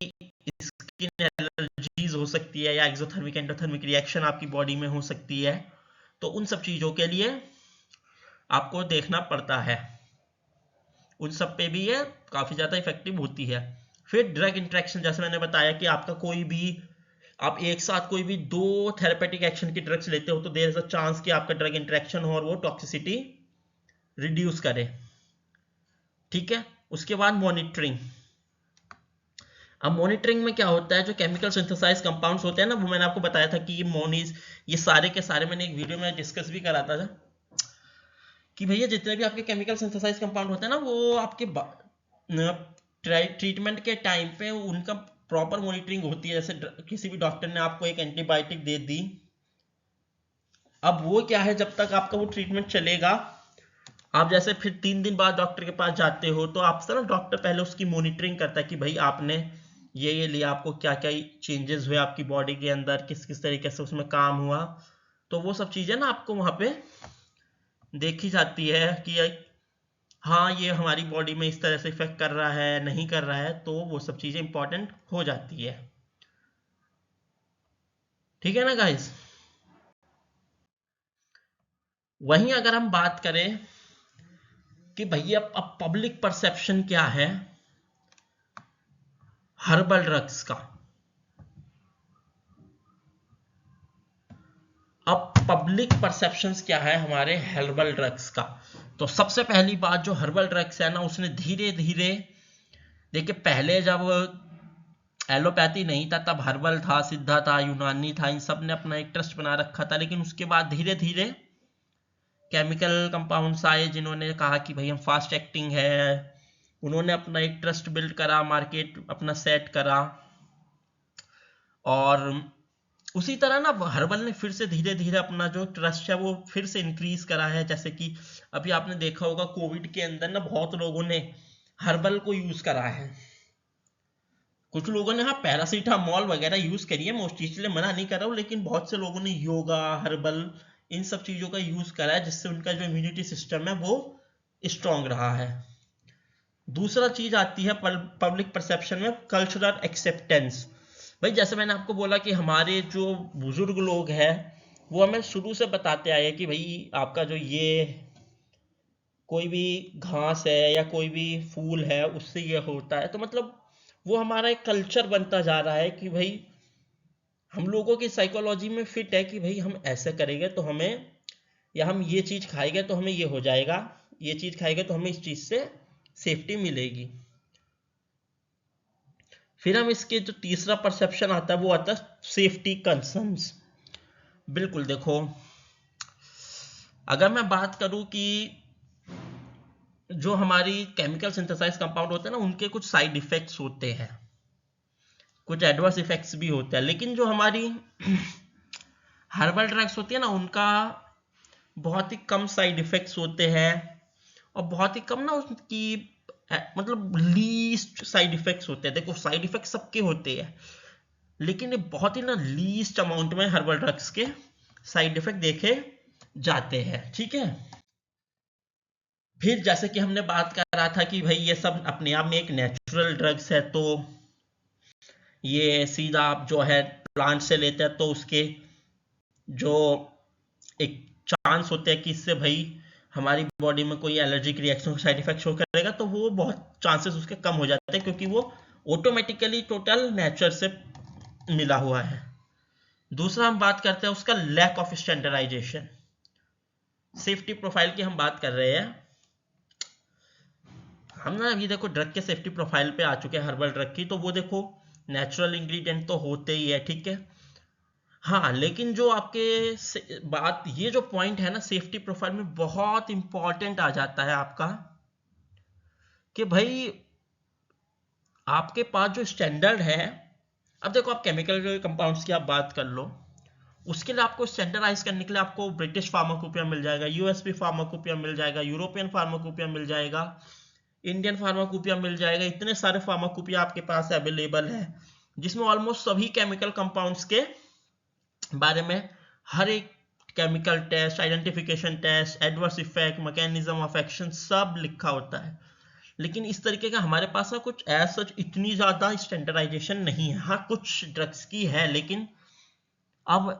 स्किन एलर्जीज हो सकती है, या एक्सोथर्मिक एंडोथर्मिक रिएक्शन आपकी बॉडी में हो सकती है। तो उन सब चीजों के लिए आपको देखना पड़ता है, उन सब पे भी ये काफी ज्यादा इफेक्टिव होती है। फिर ड्रग इंटरेक्शन, जैसे मैंने बताया कि आपका कोई भी, आप एक साथ कोई भी 2 थेरेपेटिक एक्शन की ड्रग्स लेते हो तो देयर इज अ चांस कि आपका ड्रग इंटरेक्शन हो और वो टॉक्सिसिटी रिड्यूस करे। ठीक है, उसके बाद मॉनिटरिंग। अब मॉनिटरिंग में क्या होता है, जो केमिकल सिंथेसाइज कंपाउंड्स होते हैं ना, वो मैंने आपको बताया था कि ये मोनीज, ये सारे के सारे मैंने एक वीडियो में डिस्कस भी करा था कि भैया जितने भी आपके केमिकल सिंथेसाइज कंपाउंड होते हैं ना, वो आपके ट्रीटमेंट के टाइम पे उनका प्रॉपर मॉनिटरिंग होती है। जैसे किसी भी डॉक्टर ने आपको एक एंटीबायोटिक दे दी, अब वो क्या है, जब तक आपका वो ट्रीटमेंट चलेगा, आप जैसे फिर 3 दिन बाद डॉक्टर के पास जाते हो तो आपसे ना डॉक्टर पहले उसकी मॉनिटरिंग करता है कि भाई आपने ये लिया, आपको क्या क्या चेंजेस हुए आपकी बॉडी के अंदर, किस किस तरीके से उसमें काम हुआ। तो वो सब चीजें ना आपको वहां पे देखी जाती है कि हाँ ये हमारी बॉडी में इस तरह से इफेक्ट कर रहा है, नहीं कर रहा है, तो वो सब चीजें इंपॉर्टेंट हो जाती है। ठीक है ना गाइस, वहीं अगर हम बात करें कि भैया अब पब्लिक परसेप्शन क्या है हर्बल ड्रग्स का, अब पब्लिक परसेप्शंस क्या है हमारे हर्बल ड्रग्स का। तो सबसे पहली बात, जो हर्बल ड्रग्स है ना, उसने धीरे धीरे, देखिए पहले जब एलोपैथी नहीं था तब हर्बल था, सिद्धा था, यूनानी था, इन सब ने अपना एक ट्रस्ट बना रखा था, लेकिन उसके बाद धीरे धीरे केमिकल कंपाउंड्स आए जिन्होंने कहा कि भाई हम फास्ट एक्टिंग है, उन्होंने अपना एक ट्रस्ट बिल्ड करा, मार्केट अपना सेट करा, और उसी तरह ना हर्बल ने फिर से धीरे धीरे अपना जो ट्रस्ट है वो फिर से इंक्रीज करा है। जैसे कि अभी आपने देखा होगा कोविड के अंदर ना बहुत लोगों ने हर्बल को यूज करा है, कुछ लोगों ने हाँ पैरासीटामोल वगैरह यूज करी है, मैं उस चीज के लिए मना नहीं कर रहा हूँ, लेकिन बहुत से लोगों ने योगा, हर्बल, इन सब चीज़ों का यूज़ करा है, जिससे उनका जो इम्यूनिटी सिस्टम है वो स्ट्रांग रहा है। दूसरा चीज़ आती है पब्लिक परसेप्शन में कल्चरल एक्सेप्टेंस। भाई जैसे मैंने आपको बोला कि हमारे जो बुजुर्ग लोग हैं वो हमें शुरू से बताते आए हैं कि भाई आपका जो ये कोई भी घास है या कोई भी फूल है उससे ये होता है, तो मतलब वो हमारा एक कल्चर बनता जा रहा है कि भाई हम लोगों की साइकोलॉजी में फिट है कि भाई हम ऐसे करेंगे तो हमें, या हम ये चीज़ खाएंगे तो हमें ये हो जाएगा, ये चीज़ खाएंगे तो हमें इस चीज़ से सेफ्टी मिलेगी। फिर हम इसके जो तीसरा परसेप्शन आता है वो आता है सेफ्टी कंसर्न्स। बिल्कुल देखो, अगर मैं बात करूं कि जो हमारी केमिकल सिंथेसाइज कंपाउंड होते हैं ना, उनके कुछ साइड इफेक्ट्स होते हैं, कुछ एडवर्स इफेक्ट्स भी होते हैं, लेकिन जो हमारी हर्बल ड्रग्स होती है ना, उनका बहुत ही कम साइड इफेक्ट्स होते हैं, और बहुत ही कम ना उसकी मतलब लीस्ट साइड इफेक्ट्स होते हैं। देखो साइड इफेक्ट सबके होते हैं, लेकिन ये बहुत ही ना लीस्ट अमाउंट में हर्बल ड्रग्स के साइड इफेक्ट देखे जाते हैं, ठीक है। फिर जैसे कि हमने बात कर रहा था कि भाई ये सब अपने आप में एक नेचुरल ड्रग्स है, तो ये सीधा आप जो है प्लांट से लेते हैं, तो उसके जो एक चांस होते हैं कि इससे भाई हमारी बॉडी में कोई allergic reaction side effect show करेगा, तो वो बहुत चांसेस उसके कम हो जाते हैं, क्योंकि वो ऑटोमेटिकली टोटल नेचर से मिला हुआ है। दूसरा हम बात करते हैं उसका lack of standardisation. Safety profile की हम बात कर रहे हैं, हम ना अभी देखो ड्रग के सेफ्टी प्रोफाइल पे आ चुके हैं हर्बल ड्रग की, तो वो देखो नेचुरल इंग्रेडिएंट तो होते ही है, ठीक है। हाँ, लेकिन जो आपके बात ये जो पॉइंट है ना सेफ्टी प्रोफाइल में बहुत इंपॉर्टेंट आ जाता है आपका, कि भाई आपके पास जो स्टैंडर्ड है, अब देखो आप केमिकल कंपाउंड्स की आप बात कर लो, उसके लिए आपको स्टैंडर्डाइज करने के लिए आपको ब्रिटिश फार्माकोपिया मिल जाएगा, यूएसपी फार्माकोपिया मिल जाएगा, यूरोपियन फार्माकोपिया मिल जाएगा, इंडियन फार्माकोपिया मिल जाएगा। इतने सारे फार्माकोपिया आपके पास अवेलेबल है, जिसमें ऑलमोस्ट सभी केमिकल कंपाउंड्स के बारे में हर एक chemical test, identification test, adverse effect, mechanism of action सब लिखा होता है। लेकिन इस तरीके का हमारे पास ना कुछ ऐसा इतनी ज्यादा स्टैंडर्डाइजेशन नहीं है। हाँ कुछ ड्रग्स की है, लेकिन अब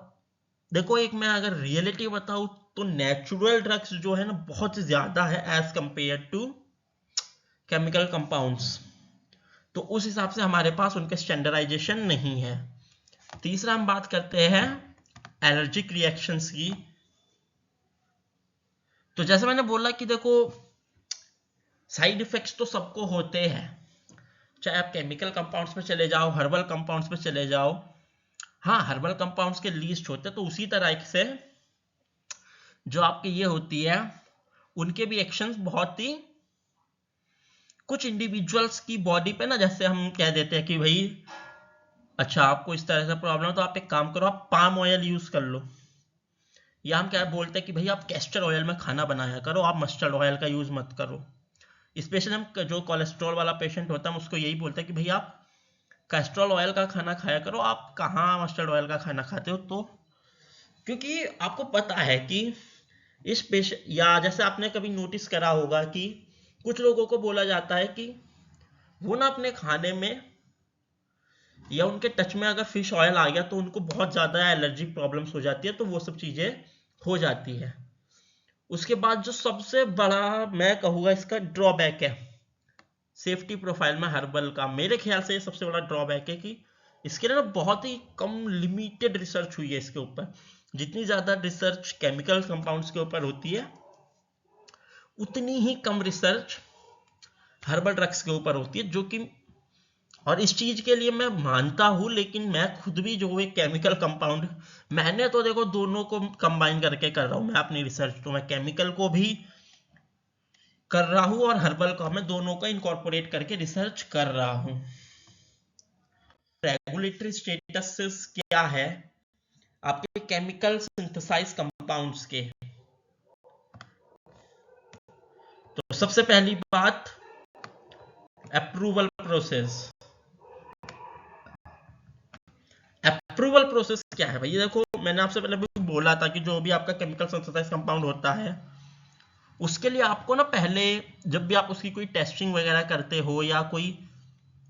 देखो एक मैं अगर रियलिटी बताऊं तो नेचुरल ड्रग्स जो है ना बहुत ज्यादा है as compared to chemical compounds, तो उस हिसाब से हमारे पास उनके स्टैंडर्डाइजेशन नहीं है। तीसरा हम बात करते हैं एलर्जिक रिएक्शंस की। तो जैसे मैंने बोला कि देखो साइड इफेक्ट्स तो सबको होते हैं, चाहे आप केमिकल कंपाउंड्स में चले जाओ, हर्बल कंपाउंड्स में चले जाओ। हाँ हर्बल कंपाउंड्स के लीस्ट होते हैं, तो उसी तरह से जो आपके ये होती है उनके भी एक्शंस बहुत ही कुछ इंडिविजुअल्स की बॉडी पे ना, जैसे हम कह देते हैं कि भाई अच्छा आपको इस तरह से प्रॉब्लम है तो आप एक काम करो, आप पाम ऑयल यूज कर लो, या हम क्या बोलते हैं कि भाई आप कैस्टर ऑयल में खाना बनाया करो, आप मस्टर्ड ऑयल का यूज मत करो। स्पेशली हम जो कोलेस्ट्रॉल वाला पेशेंट होता है हम उसको यही बोलते हैं कि भाई आप कैस्ट्रॉल ऑयल का खाना खाया करो, आप कहाँ मस्टर्ड ऑयल का खाना खाते हो। तो क्योंकि आपको पता है कि इस पेशेंट, या जैसे आपने कभी नोटिस करा होगा कि कुछ लोगों को बोला जाता है कि वो ना अपने खाने में या उनके टच में अगर फिश ऑयल आ गया तो उनको बहुत ज़्यादा एलर्जिक प्रॉब्लम्स हो जाती है, तो वो सब चीज़ें हो जाती है। उसके बाद जो सबसे बड़ा मैं कहूँगा इसका ड्रॉबैक है सेफ्टी प्रोफाइल में हर्बल का, मेरे ख्याल से सबसे बड़ा ड्रॉबैक है कि इसके लिए ना बहुत ही कम लिमिटेड रिसर्च हुई है इसके ऊपर। जितनी ज़्यादा रिसर्च केमिकल कंपाउंड्स के ऊपर होती है उतनी ही कम रिसर्च हर्बल ड्रग्स के ऊपर होती है, जो कि और इस चीज के लिए मैं मानता हूं, लेकिन मैं खुद भी जो एक केमिकल कंपाउंड, मैंने तो देखो दोनों को कंबाइन करके कर रहा हूं मैं अपनी रिसर्च, तो मैं केमिकल को भी कर रहा हूं और हर्बल को मैं दोनों को इनकॉर्पोरेट करके रिसर्च कर रहा हूं। रेगुलेटरी स्टेटस क्या है आपके केमिकल सिंथेसाइज कंपाउंड्स के? तो सबसे पहली बात अप्रूवल प्रोसेस। अप्रूवल प्रोसेस क्या है भैया? देखो मैंने आपसे पहले भी बोला था कि जो भी आपका केमिकल सिंथेसाइज कंपाउंड होता है उसके लिए आपको ना पहले जब भी आप उसकी कोई टेस्टिंग वगैरह करते हो या कोई,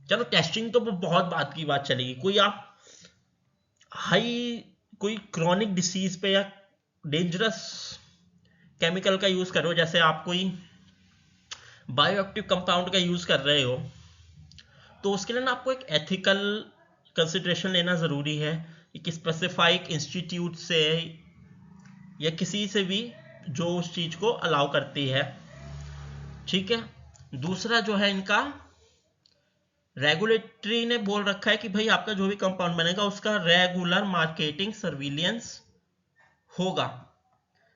चलो टेस्टिंग तो बहुत बात की बात चलेगी, कोई आप हाई कोई क्रॉनिक डिसीज पे या डेंजरस केमिकल का यूज करो, जैसे आप कोई बायोएक्टिव कंपाउंड का यूज कर रहे हो, तो उसके लिए ना आपको एक एथिकल कंसिडरेशन लेना जरूरी है कि स्पेसिफाइक इंस्टीट्यूट से या किसी से भी जो उस चीज को अलाउ करती है, ठीक है। दूसरा जो है इनका रेगुलेटरी ने बोल रखा है कि भाई आपका जो भी कंपाउंड बनेगा उसका रेगुलर मार्केटिंग सर्विलियंस होगा,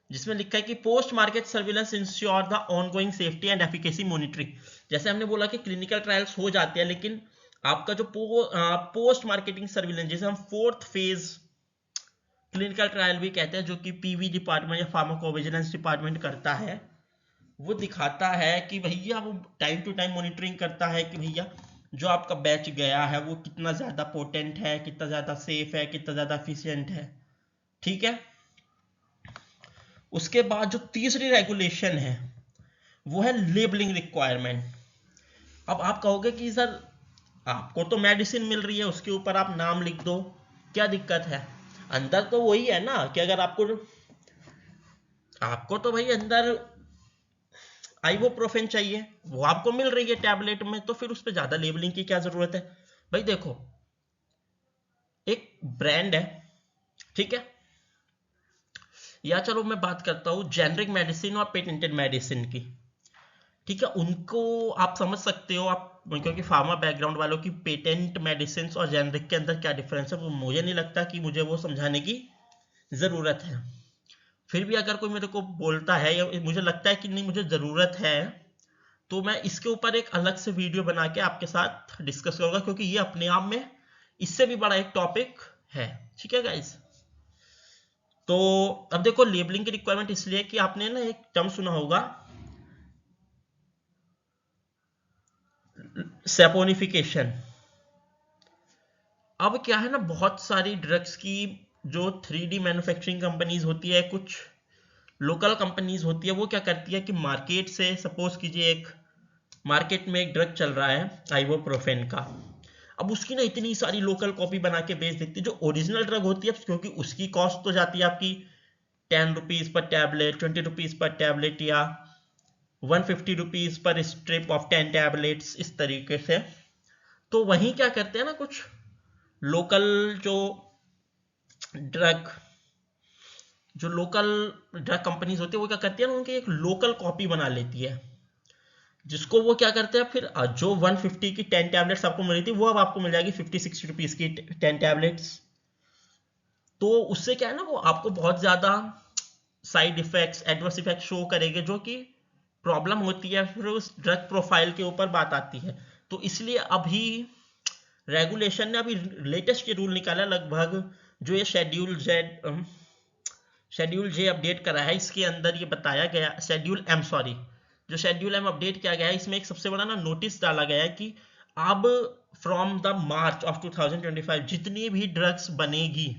जिसमें लिखा है कि post market surveillance ensure the ongoing safety and efficacy monitoring. जैसे हमने बोला कि क्लिनिकल ट्रायल्स हो जाते हैं, लेकिन आपका जो पोस्ट मार्केटिंग सर्विलेंस, जिसे हम फोर्थ फेज क्लिनिकल ट्रायल भी कहते हैं, जो कि पीवी डिपार्टमेंट या फार्माकोविजिलेंस डिपार्टमेंट करता है, वो दिखाता है कि भैया वो टाइम टू टाइम मॉनिटरिंग करता है कि भैया जो आपका बैच गया है वो कितना ज्यादा पोटेंट है, कितना ज्यादा सेफ है, कितना ज्यादा एफिशिएंट है, ठीक है। उसके बाद जो तीसरी रेगुलेशन है वो है लेबलिंग रिक्वायरमेंट। अब आप कहोगे कि सर आपको तो मेडिसिन मिल रही है, उसके ऊपर आप नाम लिख दो, क्या दिक्कत है? अंदर तो वही है ना कि अगर आपको तो भाई अंदर आइबुप्रोफेन चाहिए, वो आपको मिल रही है टैबलेट में, तो फिर उस पर ज्यादा लेबलिंग की क्या जरूरत है? भाई देखो एक ब्रांड है, ठीक है, या चलो मैं बात करता हूं जेनरिक मेडिसिन और पेटेंटेड मेडिसिन की, ठीक है। उनको आप समझ सकते हो आप, क्योंकि फार्मा बैकग्राउंड वालों की पेटेंट मेडिसिन और जेनरिक के अंदर क्या डिफरेंस है वो मुझे नहीं लगता कि मुझे वो समझाने की जरूरत है। फिर भी अगर कोई मेरे को बोलता है या मुझे लगता है कि नहीं मुझे जरूरत है, तो मैं इसके ऊपर एक अलग से वीडियो बना के आपके साथ डिस्कस करूंगा, क्योंकि ये अपने आप में इससे भी बड़ा एक टॉपिक है, ठीक है गाइस। तो अब देखो लेबलिंग की रिक्वायरमेंट इसलिए कि आपने ना एक टर्म सुना होगा सैपोनिफिकेशन। अब क्या है ना, बहुत सारी ड्रग्स की जो 3D मैन्युफैक्चरिंग कंपनीज होती है, कुछ लोकल कंपनीज होती है, वो क्या करती है कि मार्केट से सपोज कीजिए एक मार्केट में एक ड्रग चल रहा है आइबुप्रोफेन का, अब उसकी ना इतनी सारी लोकल कॉपी बना के बेच देती है। जो ओरिजिनल ड्रग होती है, क्योंकि उसकी कॉस्ट तो जाती है आपकी 10 rupees per tablet, 20 rupees per tablet, या 150 rupees per strip of 10 tablets, इस तरीके से। तो वहीं क्या करते हैं ना, कुछ लोकल ड्रग जो लोकल ड्रग कंपनीज होती है वो क्या करती है ना, उनकी एक लोकल कॉपी बना लेती है, जिसको वो क्या करते हैं फिर जो 150 की 10 टैबलेट्स आपको मिली थी, वो अब आपको मिल जाएगी 50-60 रुपीज की 10 टैबलेट्स। तो उससे क्या है ना, वो आपको बहुत ज्यादा side effects, adverse effect show करेंगे, जो कि प्रॉब्लम होती है। फिर उस ड्रग प्रोफाइल के ऊपर बात आती है। तो इसलिए अभी रेगुलेशन ने अभी लेटेस्ट ये रूल निकाला लगभग, जो ये शेड्यूल जे अपडेट करा है, इसके अंदर ये बताया गया, शेड्यूल एम सॉरी, जो शेड्यूल एम अपडेट किया गया है, इसमें एक सबसे बड़ा ना नोटिस डाला गया है कि अब फ्रॉम द मार्च ऑफ 2025 जितनी भी ड्रग्स बनेगी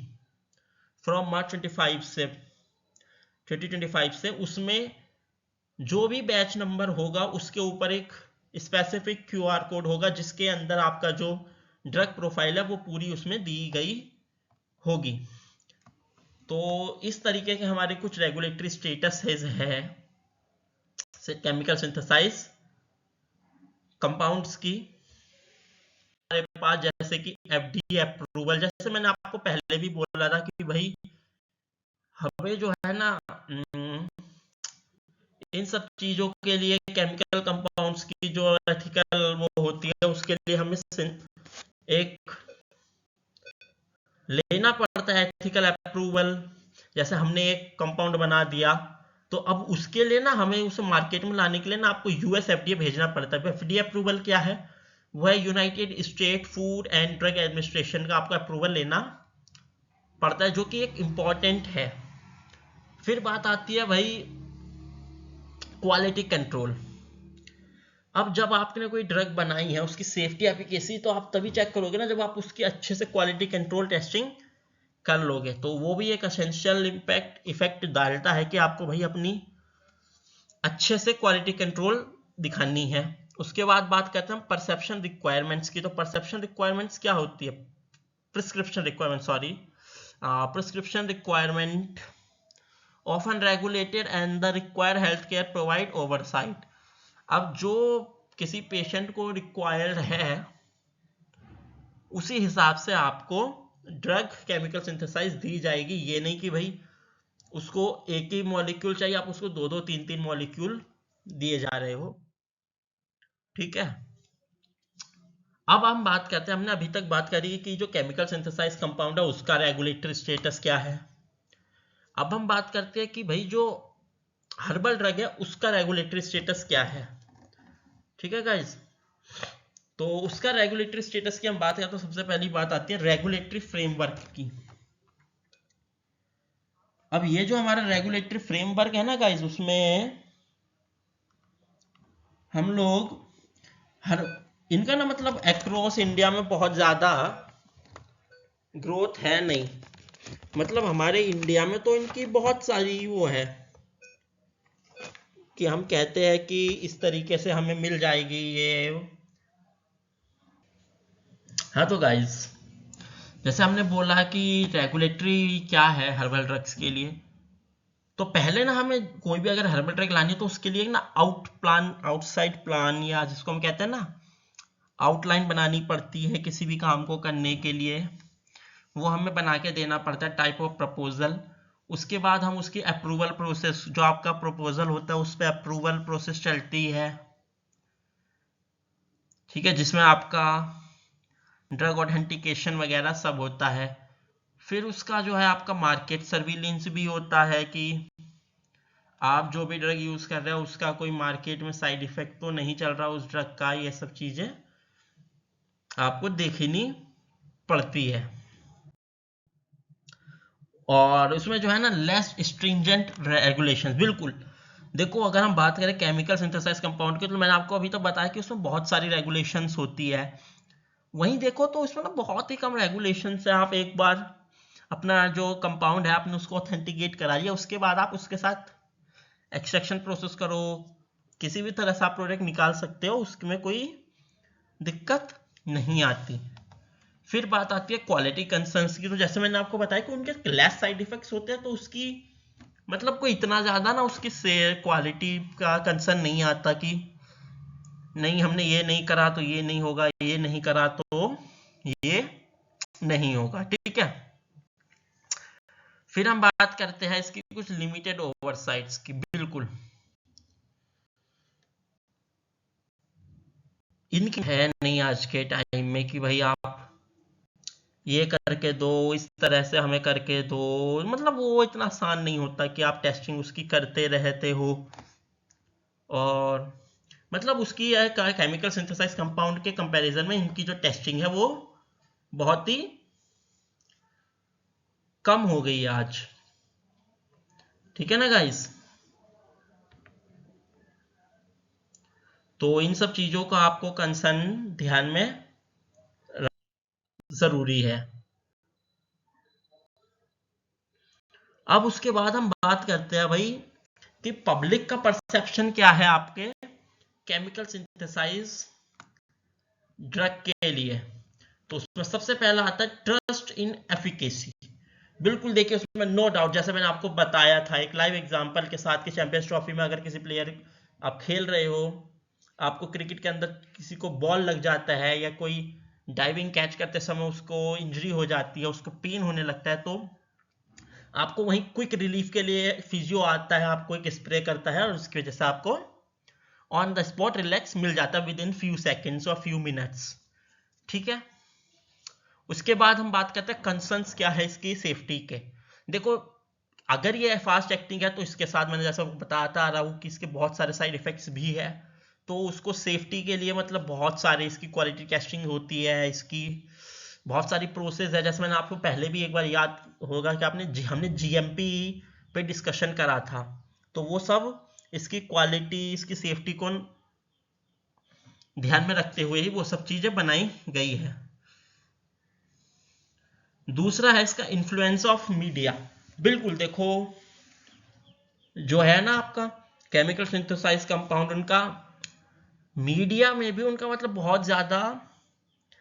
फ्रॉम मार्च 2025 से उसमें जो भी बैच नंबर होगा उसके ऊपर एक स्पेसिफिक क्यूआर कोड होगा, जिसके अंदर आपका जो ड्रग प्रोफाइल है वो पूरी उसमें दी गई होगी। तो इस तरीके के हमारे कुछ रेगुलेटरी स्टेटस है केमिकल सिंथेसाइज कंपाउंड्स की हमारे पास, जैसे कि एफडीए अप्रूवल। जैसे मैंने आपको पहले भी बोला था कि भाई हमें जो है ना इन सब चीजों के लिए केमिकल कंपाउंड्स की जो एथिकल वो होती है, उसके लिए हमें एक लेना पड़ता है एथिकल अप्रूवल। जैसे हमने एक कंपाउंड बना दिया, तो अब उसके लिए ना हमें उसे मार्केट में लाने के लिए ना आपको यूएस एफडीए भेजना पड़ता है। एफडीए अप्रूवल क्या है? वह United state food and drug administration का आपको अप्रूवल लेना पड़ता है, जो कि एक इंपॉर्टेंट है। फिर बात आती है भाई क्वालिटी कंट्रोल। अब जब आपने कोई ड्रग बनाई है, उसकी सेफ्टी एफिकेसी तो आप तभी चेक करोगे ना जब आप उसकी अच्छे से क्वालिटी कंट्रोल टेस्टिंग कर लोगे तो वो भी एक एसेंशियल इफेक्ट डालता है कि आपको भाई अपनी अच्छे से क्वालिटी कंट्रोल दिखानी है। उसके बाद बात करते हैं हम परसेप्शन रिक्वायरमेंट्स की। तो परसेप्शन रिक्वायरमेंट्स क्या होती है? Prescription requirement, sorry, prescription requirement often regulated and the required health care provide oversight. अब जो किसी पेशेंट को रिक्वायर्ड है उसी हिसाब से आपको ड्रग केमिकल सिंथेसाइज दी जाएगी। ये नहीं कि भाई उसको एक ही मॉलिक्यूल चाहिए, आप उसको दो दो तीन तीन मॉलिक्यूल दिए जा रहे हो। ठीक है, अब हम बात करते हैं, हमने अभी तक बात करी कि जो केमिकल सिंथेसाइज कंपाउंड है उसका रेगुलेटरी स्टेटस क्या है। अब हम बात करते हैं कि भाई जो हर्बल ड्रग है उसका रेगुलेटरी स्टेटस क्या है। ठीक है गाइज, तो उसका रेगुलेटरी स्टेटस की हम बात करते हैं तो सबसे पहली बात आती है रेगुलेटरी फ्रेमवर्क की। अब ये जो हमारा रेगुलेटरी फ्रेमवर्क है ना गाइज, उसमें हम लोग हर इनका ना मतलब अक्रॉस इंडिया में बहुत ज्यादा ग्रोथ है नहीं। मतलब हमारे इंडिया में तो इनकी बहुत सारी वो है कि हम कहते हैं कि इस तरीके से हमें मिल जाएगी ये। हाँ तो गाइज, जैसे हमने बोला कि रेगुलेटरी क्या है हर्बल ड्रग्स के लिए, तो पहले ना हमें कोई भी अगर हर्बल ड्रग लानी है तो उसके लिए ना आउटसाइड प्लान, या जिसको हम कहते हैं ना आउटलाइन बनानी पड़ती है किसी भी काम को करने के लिए। वो हमें बना के देना पड़ता है, टाइप ऑफ प्रपोजल। उसके बाद हम उसकी अप्रूवल प्रोसेस, जो आपका प्रपोजल होता है उस पर अप्रूवल प्रोसेस चलती है। ठीक है, जिसमें आपका ड्रग ऑथेंटिकेशन वगैरह सब होता है। फिर उसका जो है आपका मार्केट सर्विलेंस भी होता है कि आप जो भी ड्रग यूज कर रहे हो उसका कोई मार्केट में साइड इफेक्ट तो नहीं चल रहा उस ड्रग का। ये सब चीजें आपको देखनी पड़ती है। और उसमें जो है ना लेस स्ट्रिंजेंट रेगुलेशंस, बिल्कुल। देखो अगर हम बात करें केमिकल सिंथेसाइज कंपाउंड की, तो मैंने आपको अभी तो बताया कि उसमें बहुत सारी रेगुलेशंस होती है। वहीं देखो तो इसमें ना बहुत ही कम रेगुलेशंस है। आप एक बार अपना जो कंपाउंड है आपने उसको ऑथेंटिकेट करा लिया, उसके बाद आप उसके साथ एक्सट्रैक्शन प्रोसेस करो, किसी भी तरह से आप प्रोडक्ट निकाल सकते हो, उसमें कोई दिक्कत नहीं आती। फिर बात आती है क्वालिटी कंसर्न्स की। तो जैसे मैंने आपको बताया कि उनके लेस साइड इफेक्ट्स होते हैं, तो उसकी मतलब कोई इतना ज्यादा ना उसकी से क्वालिटी का कंसर्न नहीं आता कि नहीं हमने ये नहीं करा तो ये नहीं होगा, ये नहीं करा तो ये नहीं होगा। ठीक है, फिर हम बात करते हैं इसकी कुछ लिमिटेड ओवरसाइट्स की। बिल्कुल इनकी है नहीं आज के टाइम में कि भाई आप ये करके दो, इस तरह से हमें करके दो। मतलब वो इतना आसान नहीं होता कि आप टेस्टिंग उसकी करते रहते हो। और मतलब उसकी केमिकल सिंथेसाइज कंपाउंड के कंपैरिजन में इनकी जो टेस्टिंग है वो बहुत ही कम हो गई है आज। ठीक है ना गाइस, तो इन सब चीजों का आपको कंसर्न ध्यान में जरूरी है। अब उसके बाद हम बात करते हैं भाई कि पब्लिक का परसेप्शन क्या है आपके केमिकल सिंथेसाइज ड्रग के लिए। तो उसमें सबसे पहला आता है ट्रस्ट इन एफिकेसी। बिल्कुल देखिए उसमें नो डाउट, जैसे मैंने आपको बताया था एक लाइव एग्जांपल के साथ कि चैंपियंस ट्रॉफी में अगर किसी प्लेयर आप खेल रहे हो, आपको क्रिकेट के अंदर किसी को बॉल लग जाता है या कोई डाइविंग कैच करते समय उसको इंजरी हो जाती है, उसको पेन होने लगता है, तो आपको वहीं क्विक रिलीफ के लिए फिजियो आता है, आपको एक स्प्रे करता है और उसकी वजह से आपको ऑन द स्पॉट रिलैक्स मिल जाता है विद इन फ्यू सेकेंड्स और फ्यू मिनट्स। ठीक है, उसके बाद हम बात करते हैं कंसर्न्स क्या है इसकी सेफ्टी के। देखो अगर ये फास्ट एक्टिंग है तो इसके साथ मैंने जैसा बताता आ रहा हूँ कि इसके बहुत सारे साइड इफेक्ट्स भी है। तो उसको सेफ्टी के लिए मतलब बहुत सारे इसकी क्वालिटी टेस्टिंग होती है, इसकी बहुत सारी प्रोसेस है। जैसे मैंने आपको पहले भी एक बार याद होगा कि हमने जीएमपी पे डिस्कशन करा था, तो वो सब इसकी क्वालिटी इसकी सेफ्टी को ध्यान में रखते हुए ही वो सब चीजें बनाई गई है। दूसरा है इसका इन्फ्लुएंस ऑफ मीडिया। बिल्कुल देखो, जो है ना आपका केमिकल सिंथेसाइज कंपाउंड, उनका मीडिया में भी उनका मतलब बहुत ज्यादा,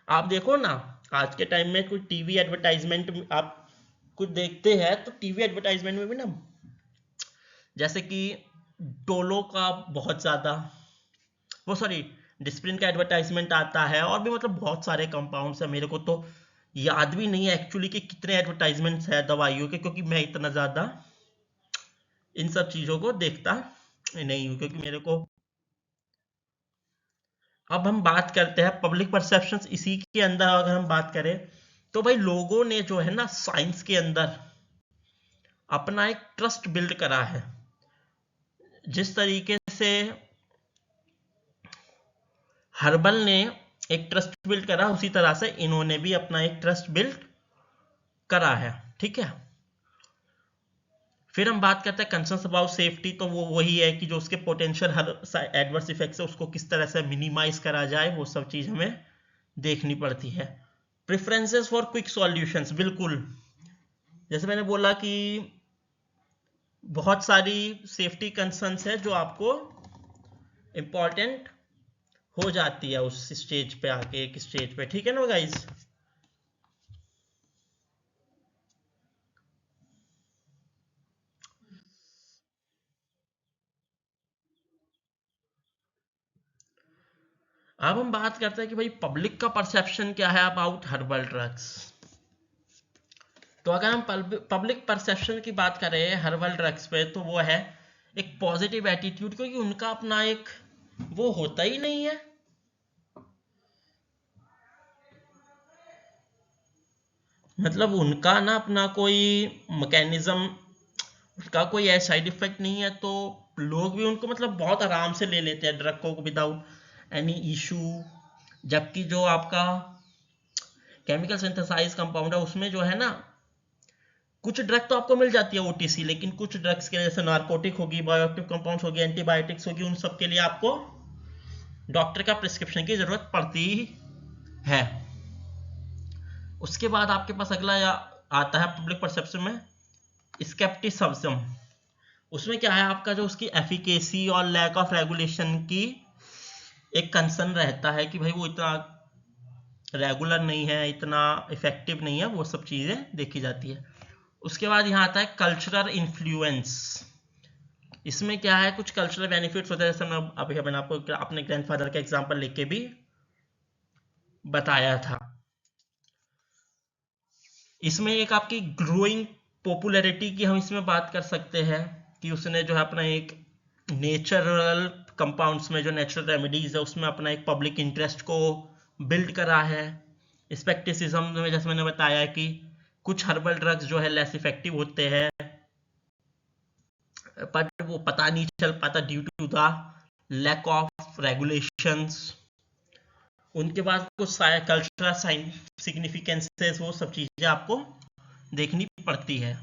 आप देखो ना आज के टाइम में कुछ टीवी एडवर्टाइजमेंट आप कुछ देखते हैं तो टीवी एडवर्टाइजमेंट में भी ना, जैसे कि डोलो का बहुत ज्यादा, वो सॉरी डिस्प्रिन का एडवर्टाइजमेंट आता है, और भी मतलब बहुत सारे कंपाउंड्स है, मेरे को तो याद भी नहीं है एक्चुअली कि कितने एडवर्टाइजमेंट्स है दवाइयों के, क्योंकि मैं इतना ज्यादा इन सब चीजों को देखता नहीं हूँ, क्योंकि मेरे को। अब हम बात करते हैं पब्लिक परसेप्शंस, इसी के अंदर अगर हम बात करें तो भाई लोगों ने जो है ना साइंस के अंदर अपना एक ट्रस्ट बिल्ड करा है। जिस तरीके से हर्बल ने एक ट्रस्ट बिल्ड करा, उसी तरह से इन्होंने भी अपना एक ट्रस्ट बिल्ड करा है, ठीक है। फिर हम बात करते हैं कंसर्न्स अबाउट सेफ्टी, तो वो वही है कि जो उसके पोटेंशियल हर एडवर्स इफेक्ट्स है उसको किस तरह से मिनिमाइज करा जाए, वो सब चीज हमें देखनी पड़ती है। प्रेफरेंसेस फॉर क्विक सॉल्यूशंस, बिल्कुल जैसे मैंने बोला कि बहुत सारी सेफ्टी कंसर्न्स है जो आपको इंपॉर्टेंट हो जाती है उस स्टेज पे आके, एक स्टेज पे, ठीक है ना गाइज। अब हम बात करते हैं कि भाई पब्लिक का परसेप्शन क्या है अबाउट हर्बल ड्रग्स। तो अगर हम पब्लिक परसेप्शन की बात करें हर्बल ड्रग्स पे, तो वो है एक पॉजिटिव एटीट्यूड, क्योंकि उनका अपना एक वो होता ही नहीं है, मतलब उनका ना अपना कोई मैकेनिज्म, उनका कोई ऐसा साइड इफेक्ट नहीं है, तो लोग भी उनको मतलब बहुत आराम से ले लेते हैं ड्रग को विदाउट एनी इशू। जबकि जो आपका केमिकल सिंथेसाइज कंपाउंड है उसमें जो है ना कुछ ड्रग तो आपको मिल जाती है ओटीसी, लेकिन कुछ ड्रग्स के जैसे नार्कोटिक होगी, बायोएक्टिव कंपाउंड्स होगी, एंटीबायोटिक्स होगी, उन सब के लिए आपको डॉक्टर का प्रिस्क्रिप्शन की जरूरत पड़ती है। उसके बाद आपके पास अगला आता है पब्लिक परसेप्शन में स्केप्टिसिज्म। उसमें क्या है आपका जो उसकी एफिकेसी और लैक ऑफ रेगुलेशन की एक कंसर्न रहता है कि भाई वो इतना रेगुलर नहीं है, इतना इफेक्टिव नहीं है, वो सब चीजें देखी जाती है। उसके बाद यहाँ आता है कल्चरल इन्फ्लुएंस। इसमें क्या है कुछ कल्चरल बेनिफिट्स होते हैं, जैसे मैं अभी मैंने आपको अपने ग्रैंडफादर का एग्जांपल लेके भी बताया था। इसमें एक आपकी ग्रोइंग पॉपुलैरिटी की हम इसमें बात कर सकते हैं कि उसने जो है अपना एक नेचुरल कंपाउंड्स में जो नेचुरल रेमेडीज है उसमें अपना एक पब्लिक इंटरेस्ट को बिल्ड करा है। स्पेक्टिसिज्म में जैसे मैंने बताया कि कुछ हर्बल ड्रग्स जो है लेस इफेक्टिव होते हैं, बट वो पता नहीं चल पाता due to the lack of regulations. उनके बाद कुछ कल्चरल सिग्निफिकेंसेस, वो सब चीजें आपको देखनी पड़ती है।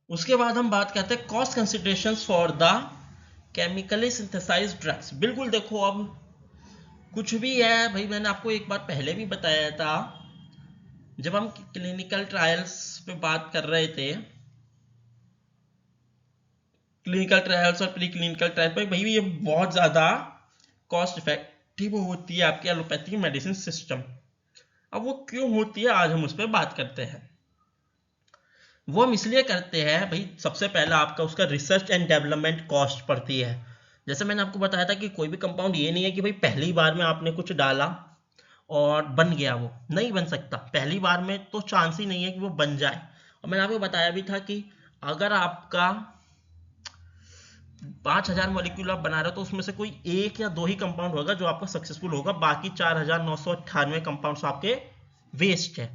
उसके बाद हम बात करते हैं cost considerations for the chemically synthesised drugs. बिल्कुल देखो, अब कुछ भी है भाई, मैंने आपको एक बार पहले भी बताया था जब हम क्लिनिकल ट्रायल्स पे बात कर रहे थे, क्लिनिकल ट्रायल्स और प्री क्लिनिकल ट्रायल पे, भाई ये बहुत ज्यादा कॉस्ट इफेक्टिव होती है आपकी एलोपैथिक मेडिसिन सिस्टम। अब वो क्यों होती है आज हम उस पर बात करते हैं। वो हम इसलिए करते हैं भाई, सबसे पहला आपका उसका रिसर्च एंड डेवलपमेंट कॉस्ट पड़ती है। जैसे मैंने आपको बताया था कि कोई भी कंपाउंड ये नहीं है कि भाई पहली बार में आपने कुछ डाला और बन गया, वो नहीं बन सकता पहली बार में, तो चांस ही नहीं है कि वो बन जाए। और मैंने आपको बताया भी था कि अगर आपका 5000 मॉलिक्यूल आप बना रहे हो तो उसमें से कोई एक या दो ही कंपाउंड होगा जो आपका सक्सेसफुल होगा, बाकी 4998 कंपाउंड्स आपके वेस्ट है,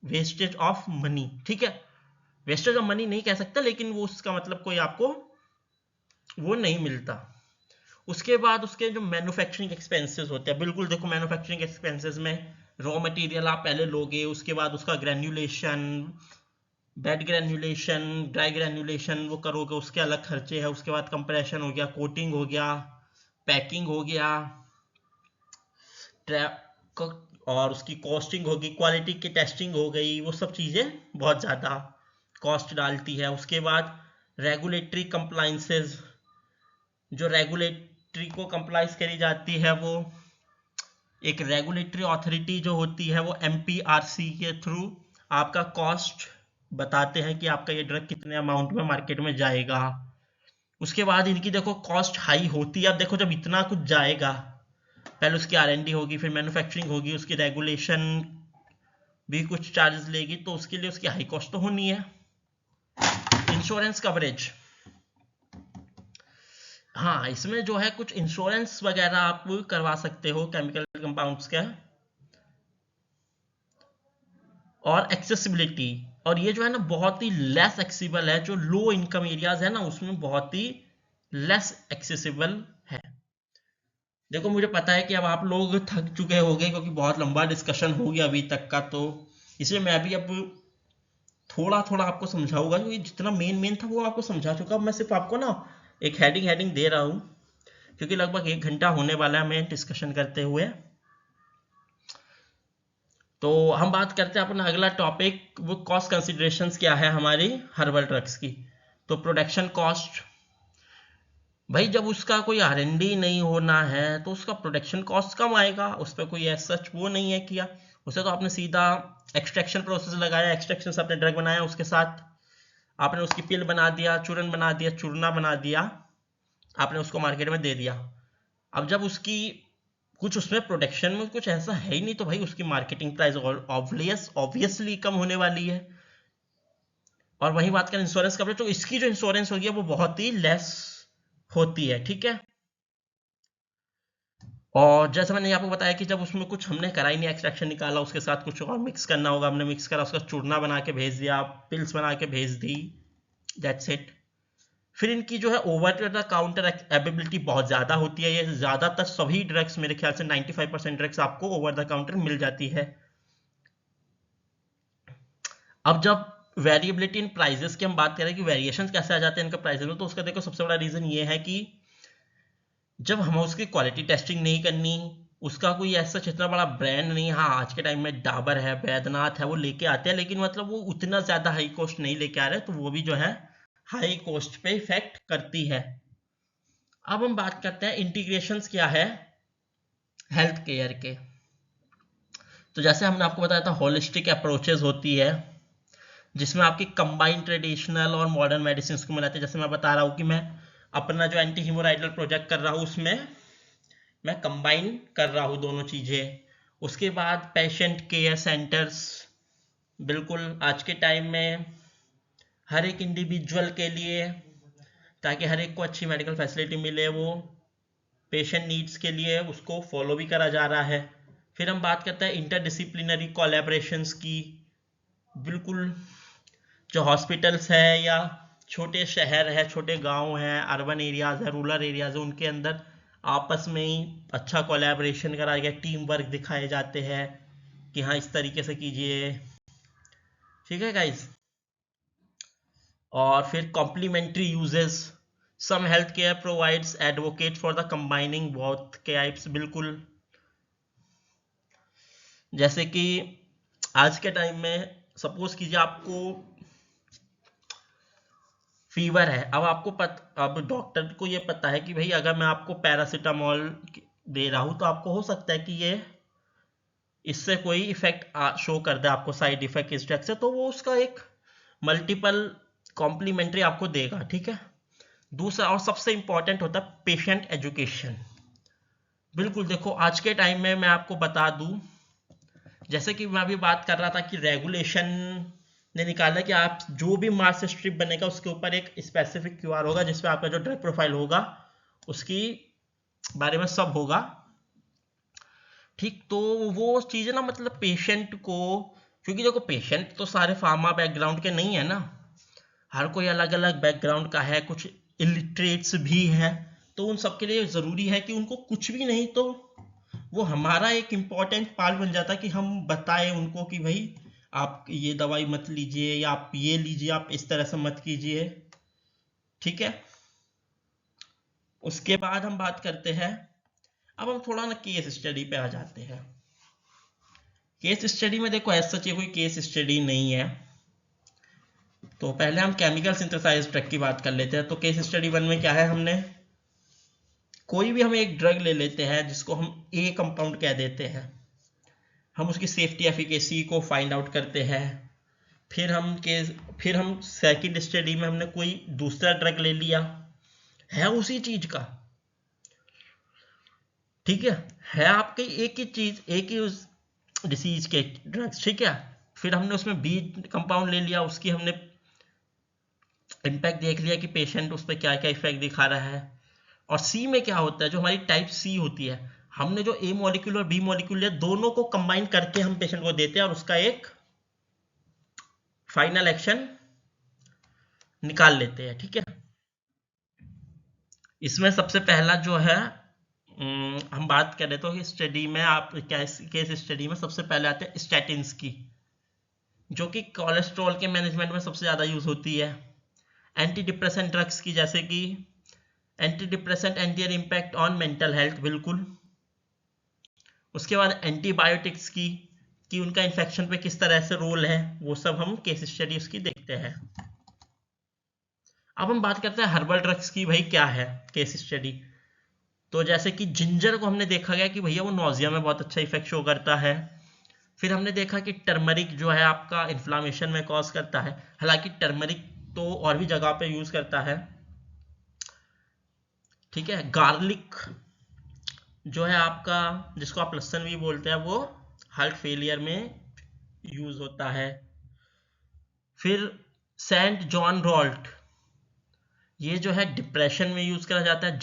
वेस्टेज ऑफ मनी, ठीक है। वेस्टेज ऑफ मनी नहीं कह सकता, लेकिन वो उसका मतलब कोई आपको वो नहीं मिलता। उसके बाद उसके जो मैन्युफैक्चरिंग एक्सपेंसेस होते हैं, बिल्कुल देखो मैन्युफैक्चरिंग एक्सपेंसेस में रॉ मटेरियल आप पहले लोगे, उसके बाद उसका granulation, wait granulation, dry granulation वो करोगे, उसके अलग खर्चे है। उसके बाद कंप्रेशन हो गया, कोटिंग हो गया, पैकिंग हो गया, और उसकी कॉस्टिंग होगी, क्वालिटी की टेस्टिंग हो गई, वो सब चीज़ें बहुत ज़्यादा कॉस्ट डालती है। उसके बाद रेगुलेटरी कंप्लाइंसेस, जो रेगुलेटरी को कंप्लाइंस करी जाती है, वो एक रेगुलेटरी अथॉरिटी जो होती है वो MPRC के थ्रू आपका कॉस्ट बताते हैं कि आपका ये ड्रग कितने अमाउंट में मार्केट में जाएगा। उसके बाद इनकी देखो कॉस्ट हाई होती है। अब देखो जब इतना कुछ जाएगा, पहले उसकी R&D होगी, फिर मैन्युफैक्चरिंग होगी, उसकी रेगुलेशन भी कुछ चार्जेस लेगी, तो उसके लिए उसकी हाई कॉस्ट तो होनी है। इंश्योरेंस कवरेज, हाँ इसमें जो है कुछ इंश्योरेंस वगैरह आप करवा सकते हो केमिकल कंपाउंड्स का। और एक्सेसिबिलिटी, और ये जो है ना बहुत ही लेस एक्सेसिबल है, जो लो इनकम एरियाज है ना उसमें बहुत ही लेस एक्सेसिबल है। देखो मुझे पता है कि अब आप लोग थक चुके होंगे क्योंकि बहुत लंबा डिस्कशन हो गया अभी तक का, तो इसलिए मैं भी अब थोड़ा थोड़ा आपको समझाऊंगा, क्योंकि जितना मेन था वो आपको समझा चुका। अब मैं सिर्फ आपको ना एक हेडिंग दे रहा हूँ, क्योंकि लगभग 1 घंटा होने वाला है हमें डिस्कशन करते हुए। तो हम बात करते हैं अपना अगला टॉपिक, वो कॉस्ट कंसिडरेशंस क्या है हमारी हर्बल ड्रग्स की। तो प्रोडक्शन कॉस्ट, भाई जब उसका कोई R&D नहीं होना है तो उसका प्रोडक्शन कॉस्ट कम आएगा। उस पर कोई ऐसा सच वो नहीं है किया, उसे तो आपने सीधा एक्सट्रैक्शन प्रोसेस लगाया, एक्सट्रैक्शन से आपने ड्रग बनाया, उसके साथ आपने उसकी पिल बना दिया, चूरन बना दिया, चूर्ना बना दिया, आपने उसको मार्केट में दे दिया। अब जब उसकी कुछ उसमें प्रोडक्शन में कुछ ऐसा है ही नहीं, तो भाई उसकी मार्केटिंग प्राइस ऑब्वियसली कम होने वाली है। और वही बात करें इंश्योरेंस कवरेज, तो इसकी जो इंश्योरेंस होगी वो बहुत ही लेस होती है, ठीक है। और जैसे मैंने आपको बताया कि जब उसमें कुछ हमने करा ही नहीं, एक्सट्रैक्शन निकाला, उसके साथ कुछ और मिक्स करना होगा, हमने मिक्स करा, उसका चूर्ना बना के भेज दिया, पिल्स बना के भेज दी, दैट्स इट। फिर इनकी जो है ओवर द काउंटर एबिलिटी बहुत ज़्यादा होती है। ये ज़्यादातर सभी ड्रग्स, मेरे ख्याल से 95% ड्रग्स आपको ओवर द काउंटर मिल जाती है। अब जब वेरिएबिलिटी इन प्राइजेस की हम बात करें कि वेरिएशन कैसे आ जाते हैं इनका प्राइजेस में, तो उसका देखो सबसे बड़ा रीज़न ये है कि जब हम उसकी क्वालिटी टेस्टिंग नहीं करनी, उसका कोई ऐसा इतना बड़ा ब्रांड नहीं। हाँ आज के टाइम में डाबर है, बैद्यनाथ है, वो लेके आते हैं, लेकिन मतलब वो उतना ज़्यादा हाई कॉस्ट नहीं लेके आ रहे, तो वो भी जो है हाई कॉस्ट पे इफेक्ट करती है। अब हम बात करते हैं इंटीग्रेशंस क्या है हेल्थ केयर के। तो जैसे हमने आपको बताया था होलिस्टिक अप्रोचेस होती है, जिसमें आपकी कंबाइंड ट्रेडिशनल और मॉडर्न मेडिसिन को मिलाते हैं। जैसे मैं बता रहा हूँ कि मैं अपना जो एंटी हीमोराइडल प्रोजेक्ट कर रहा हूँ उसमें मैं कंबाइन कर रहा हूँ दोनों चीज़ें। उसके बाद पेशेंट केयर सेंटर्स, बिल्कुल आज के टाइम में हर एक इंडिविजुअल के लिए, ताकि हर एक को अच्छी मेडिकल फैसिलिटी मिले, वो पेशेंट नीड्स के लिए उसको फॉलो भी करा जा रहा है। फिर हम बात करते हैं इंटरडिसिप्लिनरी कोलैबोरेशंस की। बिल्कुल जो हॉस्पिटल्स है या छोटे शहर है, छोटे गांव हैं, अर्बन एरियाज है, रूरल एरियाज है, उनके अंदर आपस में ही अच्छा कोलैबोरेशन करा गया, टीम वर्क दिखाए जाते हैं कि हाँ इस तरीके से कीजिए, ठीक है गाइस। और फिर complementary uses, some health care provides advocate for the combining both types. बिल्कुल जैसे कि आज के टाइम में सपोज कीजिए आपको फीवर है, अब डॉक्टर को ये पता है कि भाई अगर मैं आपको पैरासीटामोल दे रहा हूँ तो आपको हो सकता है कि ये इससे कोई इफेक्ट शो कर दे आपको, साइड इफेक्ट इस ड्रग से, तो वो उसका एक मल्टीपल कॉम्प्लीमेंट्री आपको देगा, ठीक है। दूसरा और सबसे इंपॉर्टेंट होता है पेशेंट एजुकेशन। बिल्कुल देखो आज के टाइम में मैं आपको बता दूं, जैसे कि मैं अभी बात कर रहा था कि रेगुलेशन ने निकाला कि आप जो भी मास स्ट्रिप बनेगा उसके ऊपर एक स्पेसिफिक QR होगा, जिसपे आपका जो ड्रग प्रोफाइल होगा उसकी बारे में सब होगा, ठीक। तो वो चीज़ें ना मतलब पेशेंट को, क्योंकि देखो पेशेंट तो सारे फार्मा बैकग्राउंड के नहीं है ना, हर कोई अलग अलग बैकग्राउंड का है, कुछ इलिटरेट्स भी हैं, तो उन सबके लिए ज़रूरी है कि उनको कुछ भी नहीं तो वो हमारा एक इम्पॉर्टेंट पार्ट बन जाता है कि हम बताएं उनको कि भाई आप ये दवाई मत लीजिए या आप ये लीजिए, आप इस तरह से मत कीजिए, ठीक है। उसके बाद हम बात करते हैं, अब हम थोड़ा ना केस स्टडी पे आ जाते हैं। केस स्टडी में देखो ऐसा सच कोई केस स्टडी नहीं है, तो पहले हम केमिकल सिंथेसाइज्ड ड्रग की बात कर लेते हैं। तो केस स्टडी 1 में क्या है, हमने कोई भी हम एक ड्रग ले लेते हैं जिसको हम ए कंपाउंड कह देते हैं, हम उसकी सेफ्टी एफिकेसी को फाइंड आउट करते हैं। फिर हम सेकंड स्टडी में हमने कोई दूसरा ड्रग ले लिया है उसी चीज का, ठीक है आपके एक ही चीज, एक ही उस डिसीज के ड्रग्स, ठीक है। फिर हमने उसमें बी कंपाउंड ले लिया, उसकी हमने इम्पैक्ट देख लिया कि पेशेंट उस पर क्या क्या इफेक्ट दिखा रहा है। और सी में क्या होता है, जो हमारी टाइप सी होती है, हमने जो ए मॉलिक्यूल और बी मॉलिक्यूल लिया, दोनों को कंबाइन करके हम पेशेंट को देते हैं और उसका एक फाइनल एक्शन निकाल लेते हैं, ठीक है। इसमें सबसे पहला जो है हम बात करें तो स्टडी में आप केस स्टडी में सबसे पहले आते हैं स्टैटिन्स की, जो कि कोलेस्ट्रॉल के मैनेजमेंट में सबसे ज्यादा यूज होती है। एंटी डिप्रेसेंट ड्रग्स की, जैसे कि anti depressant and there impact on mental health, बिल्कुल। उसके बाद एंटीबायोटिक्स की कि उनका इन्फेक्शन पे किस तरह से रोल है, वो सब हम केस स्टडी उसकी देखते हैं। अब हम बात करते हैं हर्बल ड्रग्स की, भाई क्या है केस स्टडी। तो जैसे कि जिंजर को हमने देखा गया कि भैया वो नोजिया में बहुत अच्छा इफेक्ट शो करता है। फिर हमने देखा कि टर्मरिक जो है आपका इन्फ्लामेशन में कॉज करता है, हालांकि टर्मरिक तो और भी जगह पे यूज करता है, ठीक है। गार्लिक जो है आपका, जिसको आप लहसुन भी बोलते हैं, वो हार्ट फेलियर में यूज होता है। फिर सेंट जॉन रॉल्ट, ये जो है डिप्रेशन में यूज करा जाता है।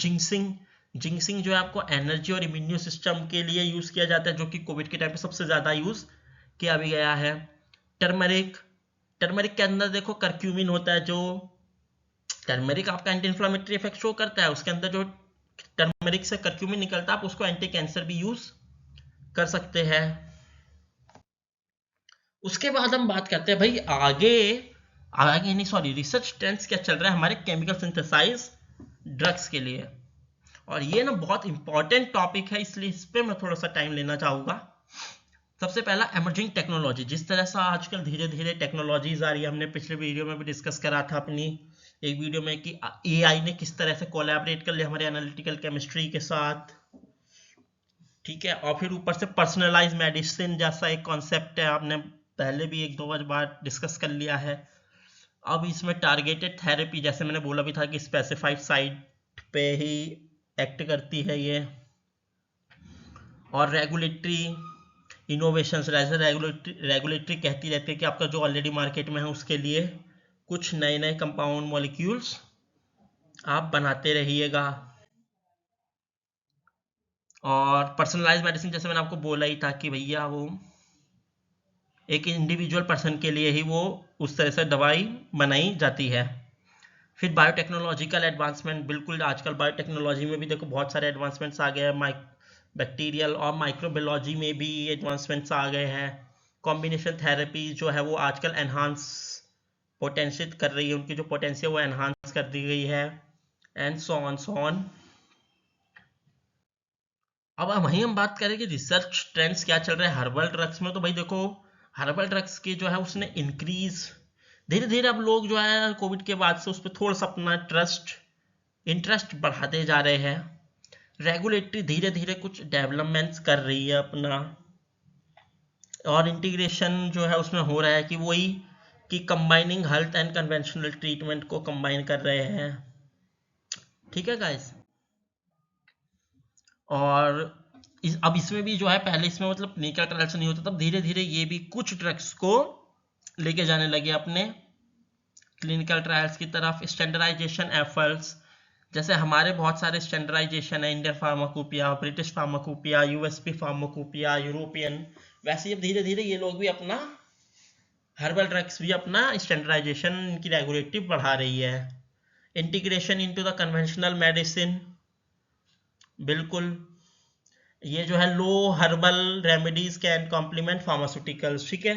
जिंक्सिंग जो है आपको एनर्जी और इम्यून सिस्टम के लिए यूज किया जाता है, जो कि कोविड के टाइम पे सबसे ज्यादा यूज किया भी गया है। टर्मरिक के अंदर देखो करक्यूमिन होता है, जो टर्मरिक आपका एंटी इन्फ्लामेटरी इफेक्ट शो करता है, उसके अंदर जो टर्मरिक से करक्यूमिन निकलता है, आप उसको एंटी कैंसर भी यूज कर सकते हैं। उसके बाद हम बात करते हैं भाई आगे नहीं सॉरी रिसर्च ट्रेंड्स क्या चल रहा है हमारे केमिकल सिंथेसाइज ड्रग्स के लिए। और ये ना बहुत इंपॉर्टेंट टॉपिक है, इसलिए इस पे मैं थोड़ा सा टाइम लेना चाहूंगा। सबसे पहला एमर्जिंग टेक्नोलॉजी, जिस तरह से आजकल धीरे धीरे टेक्नोलॉजीज आ रही है, हमने पिछले वीडियो में भी डिस्कस करा था अपनी एक वीडियो में कि एआई ने किस तरह से कोलैबोरेट कर लिया हमारे एनालिटिकल केमिस्ट्री के साथ, ठीक है। और फिर ऊपर से पर्सनलाइज मेडिसिन जैसा एक कॉन्सेप्ट है, आपने पहले भी एक दो बार डिस्कस कर लिया है। अब इसमें टारगेटेड थेरेपी, जैसे मैंने बोला भी था कि स्पेसिफाइड साइट पे ही एक्ट करती है ये। और रेगुलेटरी इनोवेशंस, रेगुलेटरी कहती रहती है कि आपका जो ऑलरेडी मार्केट में है उसके लिए कुछ नए नए कंपाउंड मॉलिक्यूल्स आप बनाते रहिएगा। और पर्सनलाइज मेडिसिन, जैसे मैंने आपको बोला ही था कि भैया वो एक इंडिविजुअल पर्सन के लिए ही वो उस तरह से दवाई बनाई जाती है। फिर बायोटेक्नोलॉजिकल एडवांसमेंट, बिल्कुल आजकल बायोटेक्नोलॉजी में भी देखो बहुत सारे एडवांसमेंट्स आ गए हैं, बैक्टीरियल और माइक्रोबायोलॉजी में भी एडवांसमेंट्स आ गए हैं। कॉम्बिनेशन थेरेपी जो है वो आजकल एनहांस पोटेंशियल कर रही है, उनकी जो पोटेंशियल वो एनहांस कर दी गई है, एंड सो ऑन। अब वहीं हम बात करें कि रिसर्च ट्रेंड्स क्या चल रहे हैं हर्बल ड्रग्स में। तो भाई देखो हर्बल ड्रग्स की जो है उसने इंक्रीज, धीरे धीरे अब लोग जो है कोविड के बाद से उस पर थोड़ा सा अपना इंटरेस्ट बढ़ाते जा रहे हैं। रेगुलेटरी धीरे धीरे कुछ डेवलपमेंट्स कर रही है अपना, और इंटीग्रेशन जो है उसमें हो रहा है कि वही कि combining health and conventional treatment को कंबाइन कर रहे हैं, ठीक है गाइस। और अब इसमें भी जो है पहले इसमें मतलब क्लिनिकल ट्रायल्स नहीं होता, तब धीरे धीरे ये भी कुछ ड्रग्स को लेके जाने लगे अपने क्लिनिकल ट्रायल्स की तरफ। स्टैंडर्डाइजेशन एफर्ट्स, जैसे हमारे बहुत सारे स्टैंडर्डाइजेशन है, Indian pharmacopoeia, British pharmacopoeia, USP pharmacopoeia, European, वैसे ही धीरे धीरे ये लोग भी अपना हर्बल ड्रग्स भी अपना स्टैंडर्डाइजेशन की रेगुलेटरी बढ़ा रही है। Integration into the conventional medicine, बिल्कुल ये जो है लो herbal remedies can complement pharmaceuticals, ठीक है।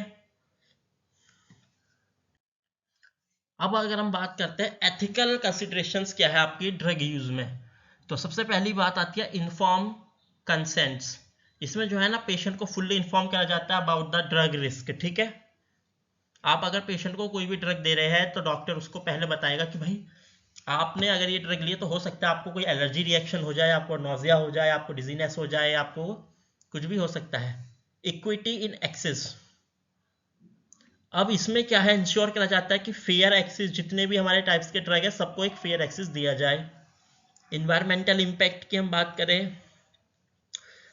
अब अगर हम बात करते हैं एथिकल कंसिडरेशंस क्या है आपकी ड्रग यूज में, तो सबसे पहली बात आती है इन्फॉर्म कंसेंट्स। इसमें जो है ना पेशेंट को फुल्ली इन्फॉर्म किया जाता है अबाउट द ड्रग रिस्क। ठीक है, आप अगर पेशेंट को कोई भी ड्रग दे रहे हैं तो डॉक्टर उसको पहले बताएगा कि भाई आपने अगर ये ड्रग लिए तो हो सकता है आपको कोई एलर्जी रिएक्शन हो जाए, आपको नोजिया हो जाए, आपको डिजीनेस हो जाए, आपको कुछ भी हो सकता है। इक्विटी इन एक्सेस, अब इसमें क्या है, इंश्योर करा जाता है कि फेयर एक्सेस, जितने भी हमारे टाइप्स के ड्रग है सबको एक फेयर एक्सेस दिया जाए। इन्वायरमेंटल इम्पैक्ट की हम बात करें,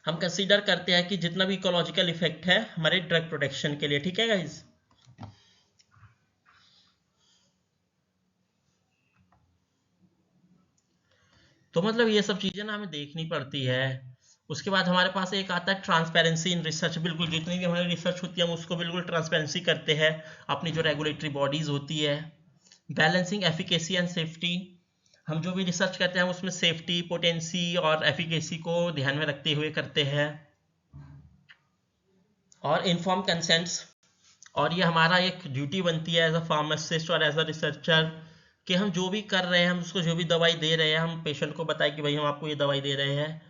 हम कंसीडर करते हैं कि जितना भी इकोलॉजिकल इफेक्ट है हमारे ड्रग प्रोटेक्शन के लिए। ठीक है गाइज, तो मतलब ये सब चीजें ना हमें देखनी पड़ती है। उसके बाद हमारे पास एक आता है ट्रांसपेरेंसी इन रिसर्च। बिल्कुल जितनी भी हमारी रिसर्च होती है हम उसको बिल्कुल ट्रांसपेरेंसी करते हैं अपनी जो रेगुलेटरी बॉडीज होती है। बैलेंसिंग एफिकेसी एंड सेफ्टी, हम जो भी रिसर्च करते हैं उसमें सेफ्टी, पोटेंसी और एफिकेसी को ध्यान में रखते हुए करते हैं। और इन्फॉर्म कंसेंट्स, और ये हमारा एक ड्यूटी बनती है एज अ फार्मासिस्ट और एज अ रिसर्चर कि हम जो भी कर रहे हैं, हम उसको जो भी दवाई दे रहे हैं, हम पेशेंट को बताएं कि भाई हम आपको ये दवाई दे रहे हैं,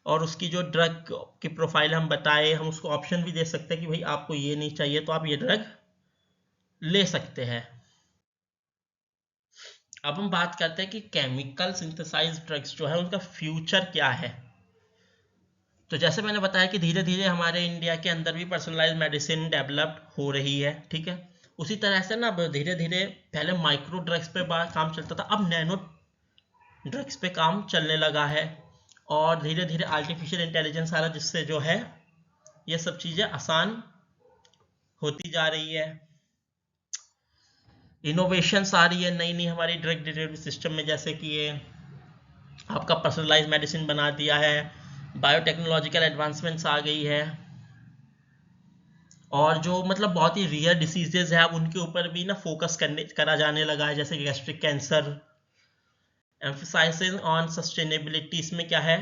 और उसकी जो ड्रग की प्रोफाइल हम बताएं। हम उसको ऑप्शन भी दे सकते हैं कि भाई आपको ये नहीं चाहिए तो आप ये ड्रग ले सकते हैं। अब हम बात करते हैं कि केमिकल सिंथेसाइज ड्रग्स जो है उनका फ्यूचर क्या है। तो जैसे मैंने बताया कि धीरे धीरे हमारे इंडिया के अंदर भी पर्सनलाइज्ड मेडिसिन डेवलप हो रही है। ठीक है, उसी तरह से ना धीरे धीरे पहले माइक्रो ड्रग्स पे काम चलता था, अब नैनो ड्रग्स पे काम चलने लगा है, और धीरे धीरे आर्टिफिशियल इंटेलिजेंस आ रहा है जिससे जो है ये सब चीज़ें आसान होती जा रही है। इनोवेशंस आ रही है नई नई हमारी ड्रग डिलीवरी सिस्टम में, जैसे कि ये आपका पर्सनलाइज्ड मेडिसिन बना दिया है, बायोटेक्नोलॉजिकल एडवांसमेंट्स आ गई है, और जो मतलब बहुत ही रियर डिसीजेज है अब उनके ऊपर भी ना फोकस करा जाने लगा है, जैसे gastric cancer. Emphasising on sustainability, इसमें क्या है,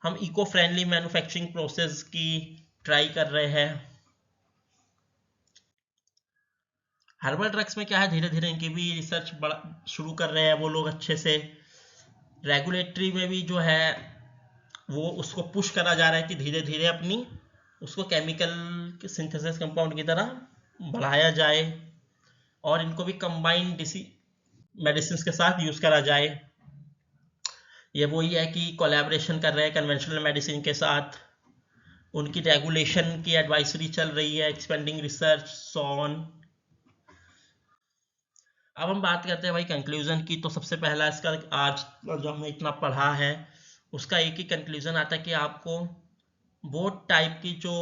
हम इको फ्रेंडली मैन्युफैक्चरिंग प्रोसेस की ट्राई कर रहे हैं। हर्बल ड्रग्स में क्या है, धीरे धीरे इनकी भी रिसर्च बड़ा शुरू कर रहे हैं वो लोग अच्छे से। रेगुलेटरी में भी जो है वो उसको पुश करा जा रहा है कि धीरे धीरे अपनी उसको केमिकल सिंथेसिस कंपाउंड की तरह बढ़ाया जाए, और इनको भी कंबाइंड मेडिसिन के साथ यूज करा जाए। ये वही है कि कोलैबोरेशन कर रहे हैं कन्वेंशनल मेडिसिन के साथ, उनकी रेगुलेशन की एडवाइजरी चल रही है, एक्सपेंडिंग रिसर्च सो ऑन। अब हम बात करते हैं भाई कंक्लूजन की। तो सबसे पहला इसका आज जो हमने इतना पढ़ा है उसका एक ही कंक्लूजन आता है कि आपको वो टाइप की जो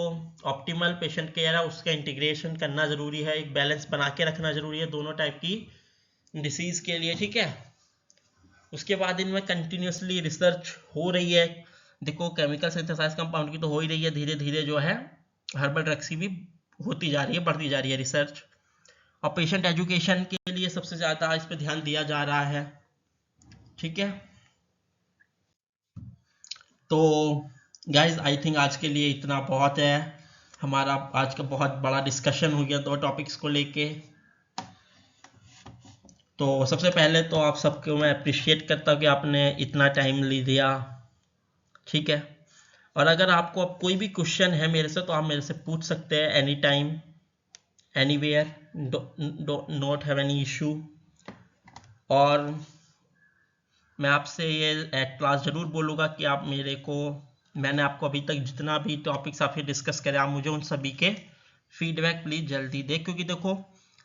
ऑप्टिमल पेशेंट केयर है उसका इंटीग्रेशन करना जरूरी है, एक बैलेंस बना के रखना जरूरी है दोनों टाइप की डिसीज के लिए। ठीक है, उसके बाद इनमें कंटिन्यूसली रिसर्च हो रही है। देखो केमिकल सिंथेसाइज कंपाउंड की तो हो ही रही है, धीरे धीरे जो है हर्बल ड्रग्स की भी होती जा रही है, बढ़ती जा रही है रिसर्च। और पेशेंट एजुकेशन के लिए सबसे ज़्यादा इस पर ध्यान दिया जा रहा है। ठीक है, तो गाइज आई थिंक आज के लिए इतना बहुत है। हमारा आज का बहुत बड़ा डिस्कशन हो गया दो टॉपिक्स को लेके। तो सबसे पहले तो आप सबको मैं अप्रिशिएट करता हूँ कि आपने इतना टाइम ले दिया। ठीक है, और अगर आपको अब कोई भी क्वेश्चन है मेरे से तो आप मेरे से पूछ सकते हैं any time anywhere, not have any issue. और मैं आपसे ये एट क्लास ज़रूर बोलूँगा कि आप मेरे को, मैंने आपको अभी तक जितना भी टॉपिक्स आपसे डिस्कस करे आप मुझे उन सभी के फीडबैक प्लीज़ जल्दी दें, क्योंकि देखो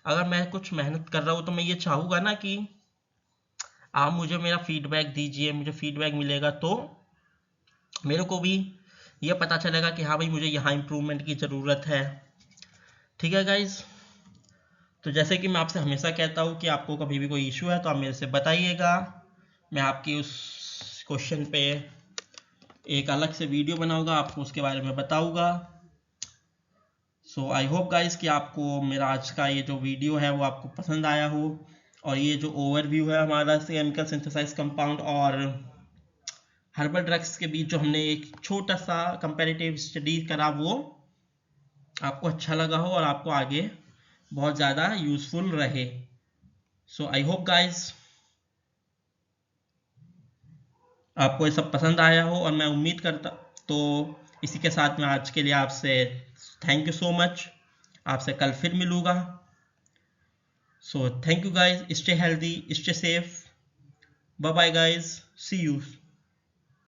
अगर मैं कुछ मेहनत कर रहा हूँ तो मैं ये चाहूँगा ना कि आप मुझे मेरा फीडबैक दीजिए। मुझे फीडबैक मिलेगा तो मेरे को भी ये पता चलेगा कि हाँ भाई मुझे यहाँ इम्प्रूवमेंट की ज़रूरत है। ठीक है गाइज, तो जैसे कि मैं आपसे हमेशा कहता हूँ कि आपको कभी भी कोई इशू है तो आप मेरे से बताइएगा, मैं आपकी उस क्वेश्चन पे एक अलग से वीडियो बनाऊंगा, आपको उसके बारे में बताऊंगा। सो आई होप गाइस कि आपको मेरा आज का ये जो वीडियो है वो आपको पसंद आया हो, और ये जो ओवरव्यू है हमारा केमिकल सिंथेसाइज कंपाउंड और हर्बल ड्रग्स के बीच जो हमने एक छोटा सा कंपैरेटिव स्टडी करा वो आपको अच्छा लगा हो और आपको आगे बहुत ज़्यादा यूजफुल रहे। सो आई होप गाइज आपको ये सब पसंद आया हो, और मैं उम्मीद करता, तो इसी के साथ मैं आज के लिए आपसे थैंक यू सो मच, आपसे कल फिर मिलूँगा। So thank you guys, stay healthy, stay safe, bye bye guys, see you.